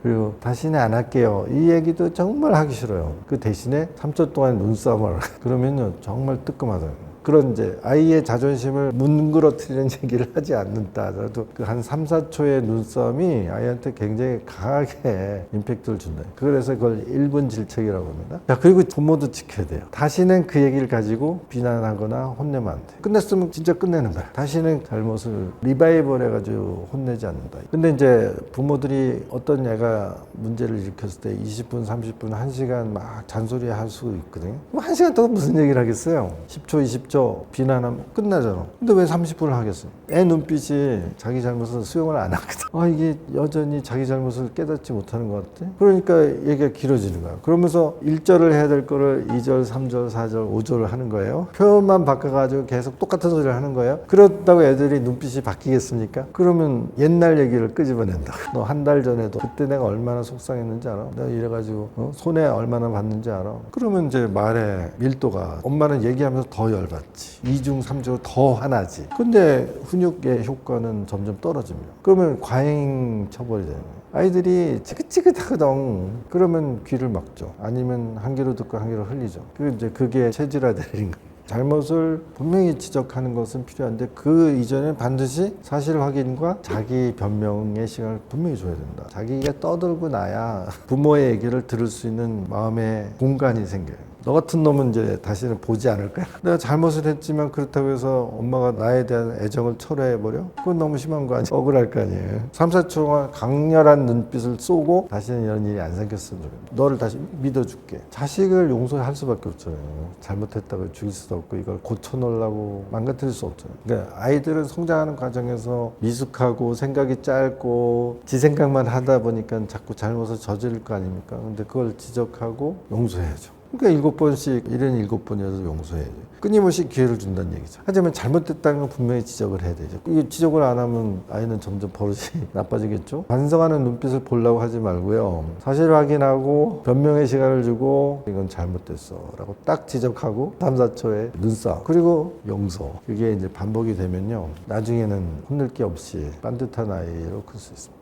그리고 다시는 안 할게요. 이 얘기도 정말 하기 싫어요. 그 대신에 3초 동안 눈싸움을 그러면요, 정말 뜨끔하다. 그런 이제 아이의 자존심을 문그러뜨리는 얘기를 하지 않는다 하더라도 그 한 3, 4초의 눈싸움이 아이한테 굉장히 강하게 임팩트를 준다. 그래서 그걸 1분 질책이라고 합니다. 자, 그리고 부모도 지켜야 돼요. 다시는 그 얘기를 가지고 비난하거나 혼내면 안 돼. 끝냈으면 진짜 끝내는 거야. 다시는 잘못을 리바이벌 해가지고 혼내지 않는다. 근데 이제 부모들이 어떤 애가 문제를 일으켰을 때 20분, 30분, 1시간 막 잔소리 할 수 있거든요. 그럼 1시간 동안 무슨 얘기를 하겠어요? 10초, 20초 비난하면 끝나잖아. 근데 왜 30분을 하겠어? 애 눈빛이 자기 잘못을 수용을 안 하거든. 이게 여전히 자기 잘못을 깨닫지 못하는 것 같아. 그러니까 얘기가 길어지는 거야. 그러면서 1절을 해야 될 거를 2절, 3절, 4절, 5절을 하는 거예요. 표현만 바꿔가지고 계속 똑같은 소리를 하는 거예요. 그렇다고 애들이 눈빛이 바뀌겠습니까? 그러면 옛날 얘기를 끄집어낸다. 너 한 달 전에도 그때 내가 얼마나 속상했는지 알아? 내가 이래가지고 손해 얼마나 받는지 알아? 그러면 이제 말의 밀도가, 엄마는 얘기하면서 더 열받지. 2중, 3중 더 화나지. 근데 훈육의 효과는 점점 떨어집니다. 그러면 과잉 처벌이 되는 거예요. 아이들이 지긋지긋하거든. 그러면 귀를 막죠. 아니면 한 귀로 듣고 한 귀로 흘리죠. 그게 체질화되는 거예요. 잘못을 분명히 지적하는 것은 필요한데 그 이전에 반드시 사실 확인과 자기 변명의 시간을 분명히 줘야 된다. 자기가 떠들고 나야 부모의 얘기를 들을 수 있는 마음의 공간이 생겨요. 너 같은 놈은 이제 다시는 보지 않을 거야. 내가 잘못을 했지만 그렇다고 해서 엄마가 나에 대한 애정을 철회해버려? 그건 너무 심한 거 아니야? 억울할 거 아니에요. 3, 4초 동안 강렬한 눈빛을 쏘고 다시는 이런 일이 안 생겼으면 좋겠다. 너를 다시 믿어줄게. 자식을 용서할 수밖에 없잖아요. 잘못했다고 죽일 수도 없고 이걸 고쳐놓으려고 망가뜨릴 수 없잖아요. 그러니까 아이들은 성장하는 과정에서 미숙하고 생각이 짧고 지 생각만 하다 보니까 자꾸 잘못을 저지를 거 아닙니까? 근데 그걸 지적하고 용서해야죠. 그러니까 7번씩 77번이어도 용서해야죠. 끊임없이 기회를 준다는 얘기죠. 하지만 잘못됐다는 건 분명히 지적을 해야 되죠. 이 지적을 안 하면 아이는 점점 버릇이 나빠지겠죠. 반성하는 눈빛을 보려고 하지 말고요. 사실 확인하고 변명의 시간을 주고 이건 잘못됐어 라고 딱 지적하고 3, 4초의 눈싸움, 그리고 용서. 그게 이제 반복이 되면요, 나중에는 혼낼 게 없이 빤듯한 아이로 클 수 있습니다.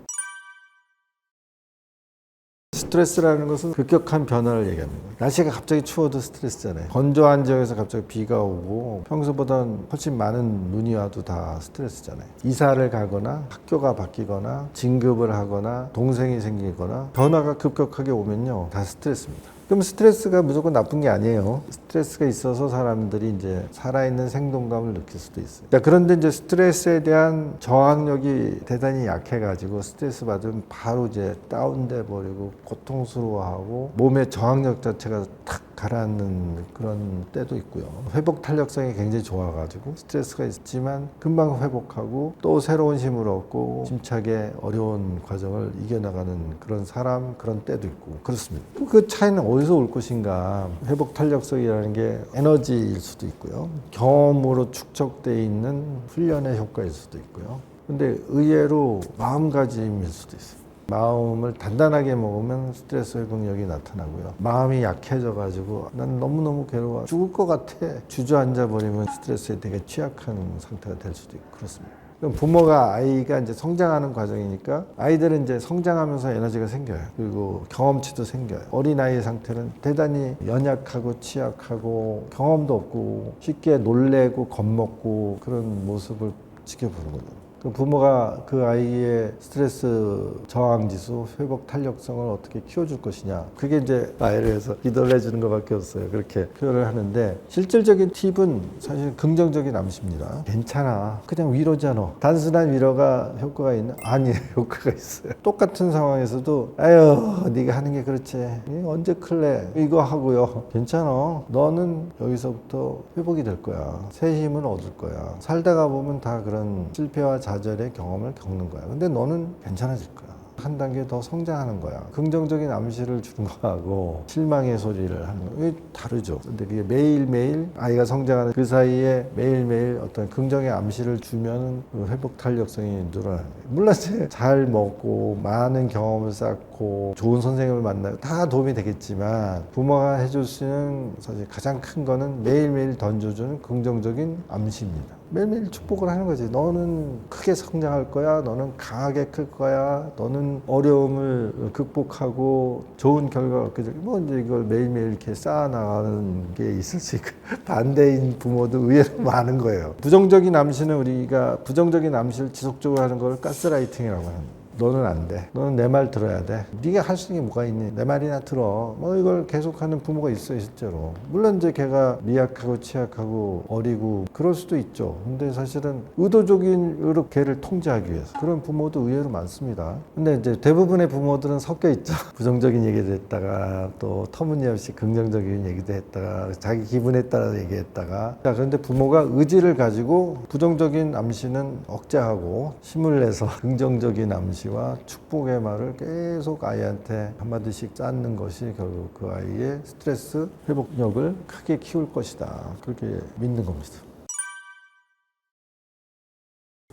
스트레스라는 것은 급격한 변화를 얘기합니다. 날씨가 갑자기 추워도 스트레스잖아요. 건조한 지역에서 갑자기 비가 오고 평소보다는 훨씬 많은 눈이 와도 다 스트레스잖아요. 이사를 가거나 학교가 바뀌거나 진급을 하거나 동생이 생기거나 변화가 급격하게 오면요, 다 스트레스입니다. 그럼 스트레스가 무조건 나쁜 게 아니에요. 스트레스가 있어서 사람들이 이제 살아있는 생동감을 느낄 수도 있어요. 자, 그런데 이제 스트레스에 대한 저항력이 대단히 약해가지고 스트레스 받으면 바로 이제 다운돼 버리고 고통스러워하고 몸의 저항력 자체가 탁 가라앉는 그런 때도 있고요. 회복 탄력성이 굉장히 좋아가지고 스트레스가 있지만 금방 회복하고 또 새로운 힘을 얻고 힘차게 어려운 과정을 이겨나가는 그런 사람, 그런 때도 있고 그렇습니다. 그 차이는 어디서 올 것인가? 회복 탄력성이라는 게 에너지일 수도 있고요. 경험으로 축적되어 있는 훈련의 효과일 수도 있고요. 근데 의외로 마음가짐일 수도 있어요. 마음을 단단하게 먹으면 스트레스 회복력이 나타나고요. 마음이 약해져가지고 난 너무너무 괴로워 죽을 것 같아 주저앉아 버리면 스트레스에 되게 취약한 상태가 될 수도 있고 그렇습니다. 그럼 부모가 아이가 이제 성장하는 과정이니까 아이들은 이제 성장하면서 에너지가 생겨요. 그리고 경험치도 생겨요. 어린아이의 상태는 대단히 연약하고 취약하고 경험도 없고 쉽게 놀래고 겁먹고 그런 모습을 지켜보는 거죠. 부모가 그 아이의 스트레스 저항 지수, 회복 탄력성을 어떻게 키워줄 것이냐. 그게 이제 아이를 해서 기도를 해주는 것밖에 없어요. 그렇게 표현을 하는데 실질적인 팁은 사실 긍정적인 암시입니다. 괜찮아. 그냥 위로잖아. 단순한 위로가 효과가 있나? 아니에요. 효과가 있어요. 똑같은 상황에서도 아유, 네가 하는 게 그렇지. 언제 클래? 이거 하고요. 괜찮아. 너는 여기서부터 회복이 될 거야. 새 힘을 얻을 거야. 살다가 보면 다 그런 실패와 좌절의 경험을 겪는 거야. 근데 너는 괜찮아질 거야. 한 단계 더 성장하는 거야. 긍정적인 암시를 주는 거하고 실망의 소리를 하는 거. 이게 다르죠. 근데 그게 매일매일 아이가 성장하는 그 사이에 매일매일 어떤 긍정의 암시를 주면 회복 탄력성이 늘어나는 거예요. 물론 잘 먹고 많은 경험을 쌓고 좋은 선생님을 만나고 다 도움이 되겠지만 부모가 해줄 수 있는 사실 가장 큰 거는 매일매일 던져주는 긍정적인 암시입니다. 매일매일 축복을 하는 거지. 너는 크게 성장할 거야. 너는 강하게 클 거야. 너는 어려움을 극복하고 좋은 결과가 얻게 될 거야. 뭐 이제 이걸 매일매일 이렇게 쌓아나가는 게 있을 수 있고 반대인 부모도 의외로 많은 거예요. 부정적인 암시는 우리가 부정적인 암시를 지속적으로 하는 걸 가스라이팅이라고 합니다. 너는 안 돼. 너는 내 말 들어야 돼. 네가 할 수 있는 게 뭐가 있니? 내 말이나 들어. 뭐 이걸 계속하는 부모가 있어요, 실제로. 물론 이제 걔가 미약하고 취약하고 어리고 그럴 수도 있죠. 근데 사실은 의도적인으로 걔를 통제하기 위해서 그런 부모도 의외로 많습니다. 근데 이제 대부분의 부모들은 섞여 있죠. 부정적인 얘기도 했다가 또 터무니없이 긍정적인 얘기도 했다가 자기 기분에 따라 얘기했다가 자, 그런데 부모가 의지를 가지고 부정적인 암시는 억제하고 힘을 내서 긍정적인 암시 와 축복의 말을 계속 아이한테 한마디씩 쌓는 것이 결국 그 아이의 스트레스 회복력을 크게 키울 것이다. 그렇게 믿는 겁니다.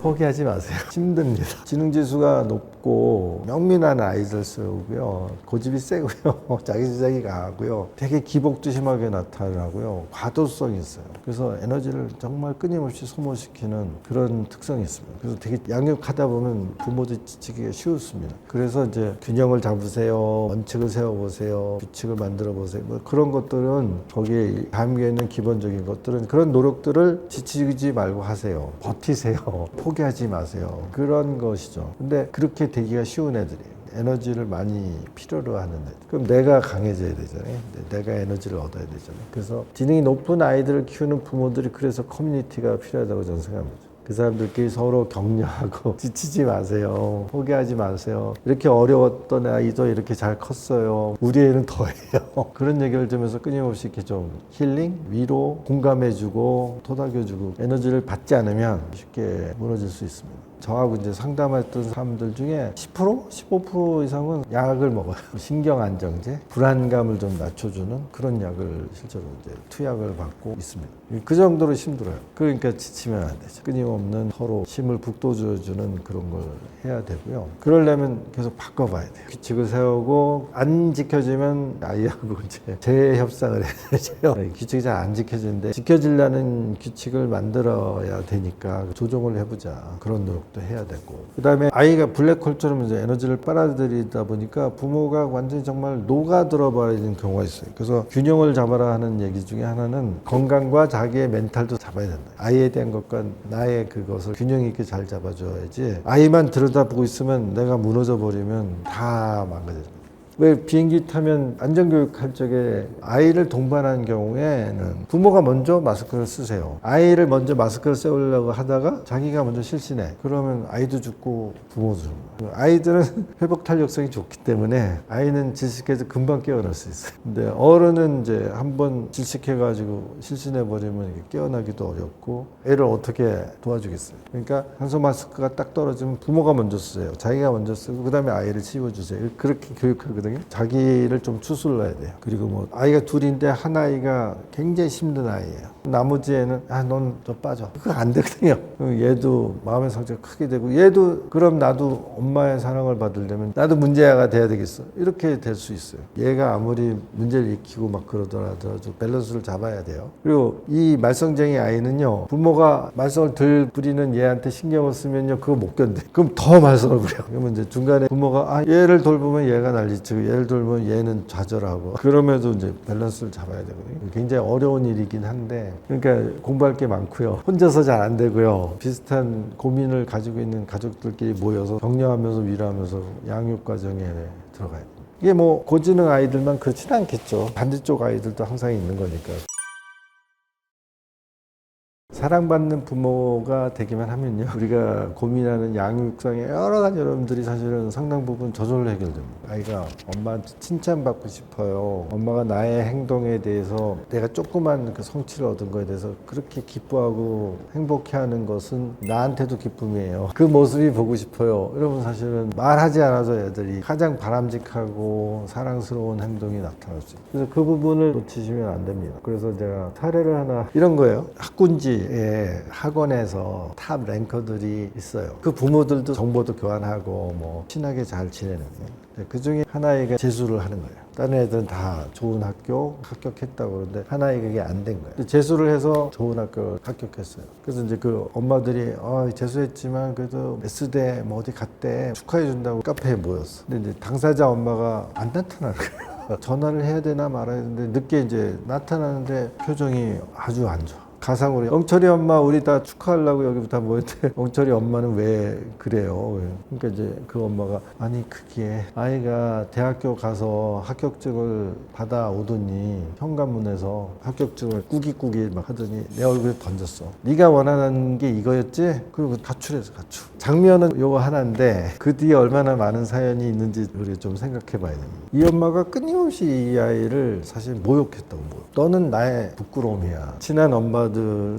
포기하지 마세요. 힘듭니다. 지능지수가 높고 명민한 아이들스고요. 고집이 세고요. 자기 주장이 강하고요. 되게 기복주심하게 나타나고요. 과도성이 있어요. 그래서 에너지를 정말 끊임없이 소모시키는 그런 특성이 있습니다. 그래서 되게 양육하다 보면 부모들이 지치기가 쉬웠습니다. 그래서 이제 균형을 잡으세요. 원칙을 세워보세요. 규칙을 만들어보세요. 뭐 그런 것들은 거기에 담겨 있는 기본적인 것들은 그런 노력들을 지치지 말고 하세요. 버티세요. 포기하지 마세요. 그런 것이죠. 근데 그렇게 되기가 쉬운 애들이에요. 에너지를 많이 필요로 하는 애들. 그럼 내가 강해져야 되잖아요. 내가 에너지를 얻어야 되잖아요. 그래서 지능이 높은 아이들을 키우는 부모들이 그래서 커뮤니티가 필요하다고 저는 생각합니다. 그 사람들끼리 서로 격려하고 지치지 마세요. 포기하지 마세요. 이렇게 어려웠던 아이도 이렇게 잘 컸어요. 우리 애는 더해요. 그런 얘기를 들으면서 끊임없이 이렇게 좀 힐링, 위로, 공감해주고 토닥여주고 에너지를 받지 않으면 쉽게 무너질 수 있습니다. 저하고 이제 상담했던 사람들 중에 10%? 15% 이상은 약을 먹어요. 신경안정제, 불안감을 좀 낮춰주는 그런 약을 실제로 이제 투약을 받고 있습니다. 그 정도로 힘들어요. 그러니까 지치면 안 되죠. 끊임없는 서로 힘을 북돋워주는 그런 걸 해야 되고요. 그러려면 계속 바꿔봐야 돼요. 규칙을 세우고 안 지켜지면 아이하고 이제 재협상을 해야 되죠. 규칙이 잘 안 지켜지는데 지켜지려는 규칙을 만들어야 되니까 조정을 해보자. 그런 노력 도 해야 되고 그 다음에 아이가 블랙홀처럼 이제 에너지를 빨아들이다 보니까 부모가 완전히 정말 녹아들어 버리는 경우가 있어요. 그래서 균형을 잡아라 하는 얘기 중에 하나는 건강과 자기의 멘탈도 잡아야 된다. 아이에 대한 것과 나의 그것을 균형 있게 잘 잡아줘야지 아이만 들여다보고 있으면 내가 무너져 버리면 다 망가져요. 왜 비행기 타면 안전교육할 적에 아이를 동반한 경우에는 부모가 먼저 마스크를 쓰세요. 아이를 먼저 마스크를 써오려고 하다가 자기가 먼저 실신해. 그러면 아이도 죽고 부모도 죽고. 아이들은 회복 탄력성이 좋기 때문에 아이는 질식해서 금방 깨어날 수 있어요. 근데 어른은 이제 한번 질식해가지고 실신해버리면 이게 깨어나기도 어렵고 애를 어떻게 도와주겠어요. 그러니까 산소 마스크가 딱 떨어지면 부모가 먼저 쓰세요. 자기가 먼저 쓰고 그 다음에 아이를 치워주세요. 그렇게 교육하거든요. 자기를 좀 추스러야 돼요. 그리고 뭐 아이가 둘인데 한 아이가 굉장히 힘든 아이예요. 나머지 애는 넌 좀 빠져. 그거 안 되거든요. 얘도 마음의 상처가 크게 되고 얘도 그럼 나도 엄마의 사랑을 받으려면 나도 문제아가 돼야 되겠어. 이렇게 될 수 있어요. 얘가 아무리 문제를 일으키고 막 그러더라도 밸런스를 잡아야 돼요. 그리고 이 말썽쟁이 아이는요. 부모가 말썽을 덜 부리는 얘한테 신경을 쓰면요. 그거 못 견뎌. 그럼 더 말썽을 부려. 그러면 이제 중간에 부모가 얘를 돌보면 얘가 난리치고 얘를 돌보면 얘는 좌절하고 그러면서 이제 밸런스를 잡아야 되거든요. 굉장히 어려운 일이긴 한데 그러니까 공부할 게 많고요. 혼자서 잘 안 되고요. 비슷한 고민을 가지고 있는 가족들끼리 모여서 격려하면서 위로하면서 양육 과정에 들어가야 돼요. 이게 뭐 고지능 아이들만 그렇진 않겠죠. 반대쪽 아이들도 항상 있는 거니까. 사랑받는 부모가 되기만 하면요. 우리가 고민하는 양육상의 여러 가지 어려움들이 사실은 상당 부분 저절로 해결됩니다. 아이가 엄마한테 칭찬받고 싶어요. 엄마가 나의 행동에 대해서 내가 조그만 그 성취를 얻은 거에 대해서 그렇게 기뻐하고 행복해하는 것은 나한테도 기쁨이에요. 그 모습이 보고 싶어요. 여러분 사실은 말하지 않아도 애들이 가장 바람직하고 사랑스러운 행동이 나타날 수 있어요. 그래서 그 부분을 놓치시면 안 됩니다. 그래서 제가 사례를 하나 이런 거예요. 학군지 학원에서 탑 랭커들이 있어요. 그 부모들도 정보도 교환하고 뭐 친하게 잘 지내는 거예요. 그 중에 하나이가 재수를 하는 거예요. 다른 애들은 다 좋은 학교 합격했다고 그러는데 하나이가 그게 안 된 거예요. 재수를 해서 좋은 학교 합격했어요. 그래서 이제 그 엄마들이 재수했지만 그래도 S대 뭐 어디 갔대 축하해 준다고 카페에 모였어. 근데 이제 당사자 엄마가 안 나타나는 거예요. 전화를 해야 되나 말아야 되는데 늦게 이제 나타나는데 표정이 아주 안 좋아. 가상으로 영철이 엄마 우리 다 축하하려고 여기부터 모였대. 영철이 엄마는 왜 그래요? 그러니까 이제 그 엄마가 아니 그게 아이가 대학교 가서 합격증을 받아오더니 현관문에서 합격증을 꾸기꾸기 막 하더니 내 얼굴에 던졌어. 네가 원하는 게 이거였지? 그리고 가출해서 가출. 장면은 요거 하나인데 그 뒤에 얼마나 많은 사연이 있는지 우리 좀 생각해 봐야 됩니다. 이 엄마가 끊임없이 이 아이를 사실 모욕했다고. 너는 나의 부끄러움이야. 친한 엄마들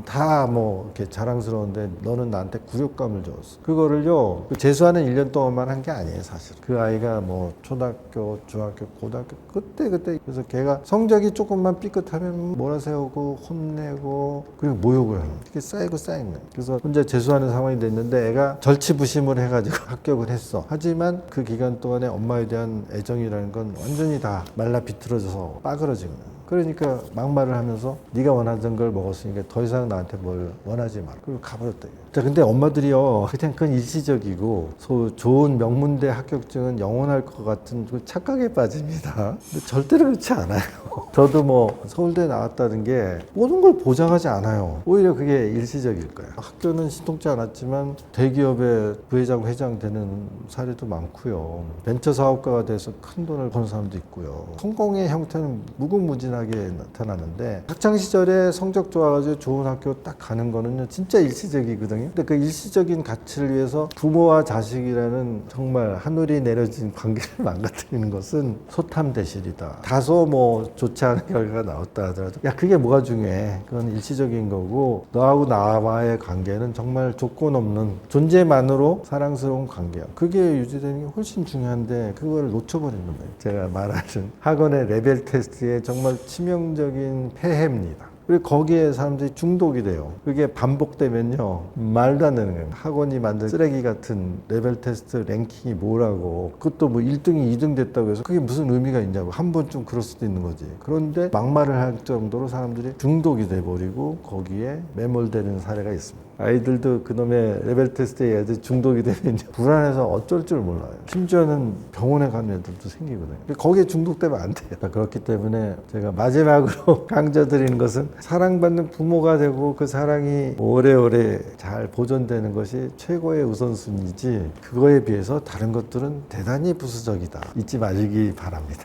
다 뭐 이렇게 자랑스러운데 너는 나한테 굴욕감을 줬어. 그거를요 재수하는 1년 동안만 한 게 아니에요 사실. 그 아이가 뭐 초등학교, 중학교, 고등학교 그때 그래서 걔가 성적이 조금만 삐끗하면 몰아세우고 혼내고 그리고 모욕을 하는 이게 쌓이고 쌓인 거예요. 그래서 혼자 재수하는 상황이 됐는데 애가 절치부심을 해가지고 합격을 했어. 하지만 그 기간 동안에 엄마에 대한 애정이라는 건 완전히 다 말라 비틀어져서 빠그러진 거예요. 그러니까 막말을 하면서 네가 원하던 걸 먹었으니까 더 이상 나한테 뭘 원하지 마라. 그리고 가버렸다. 자, 근데 엄마들이요 그냥 그건 일시적이고 좋은 명문대 합격증은 영원할 것 같은 그 착각에 빠집니다. 근데 절대로 그렇지 않아요. 저도 뭐 서울대 나왔다는 게 모든 걸 보장하지 않아요. 오히려 그게 일시적일 거예요. 학교는 신통치 않았지만 대기업의 부회장, 회장 되는 사례도 많고요. 벤처 사업가가 돼서 큰 돈을 버는 사람도 있고요. 성공의 형태는 무궁무진하게 나타나는데 학창 시절에 성적 좋아가지고 좋은 학교 딱 가는 거는요 진짜 일시적이거든요. 근데 그 일시적인 가치를 위해서 부모와 자식이라는 정말 하늘이 내려진 관계를 망가뜨리는 것은 소탐대실이다. 다소 뭐 좋지 않은 결과가 나왔다 하더라도 야 그게 뭐가 중요해. 그건 일시적인 거고 너하고 나와의 관계는 정말 조건 없는 존재만으로 사랑스러운 관계야. 그게 유지되는 게 훨씬 중요한데 그걸 놓쳐버리는 거예요. 제가 말하는 학원의 레벨 테스트의 정말 치명적인 폐해입니다. 그리고 거기에 사람들이 중독이 돼요. 그게 반복되면요 말도 안 되는 거예요. 학원이 만든 쓰레기 같은 레벨 테스트 랭킹이 뭐라고 그것도 뭐 1등이 2등 됐다고 해서 그게 무슨 의미가 있냐고 한 번쯤 그럴 수도 있는 거지. 그런데 막말을 할 정도로 사람들이 중독이 돼버리고 거기에 매몰되는 사례가 있습니다. 아이들도 그놈의 레벨 테스트에 애들 중독이 되면 이제 불안해서 어쩔 줄 몰라요. 심지어는 병원에 가는 애들도 생기거든요. 거기에 중독되면 안 돼요. 그렇기 때문에 제가 마지막으로 강조드리는 것은 사랑받는 부모가 되고 그 사랑이 오래오래 잘 보존되는 것이 최고의 우선순위지, 그거에 비해서 다른 것들은 대단히 부수적이다. 잊지 마시기 바랍니다.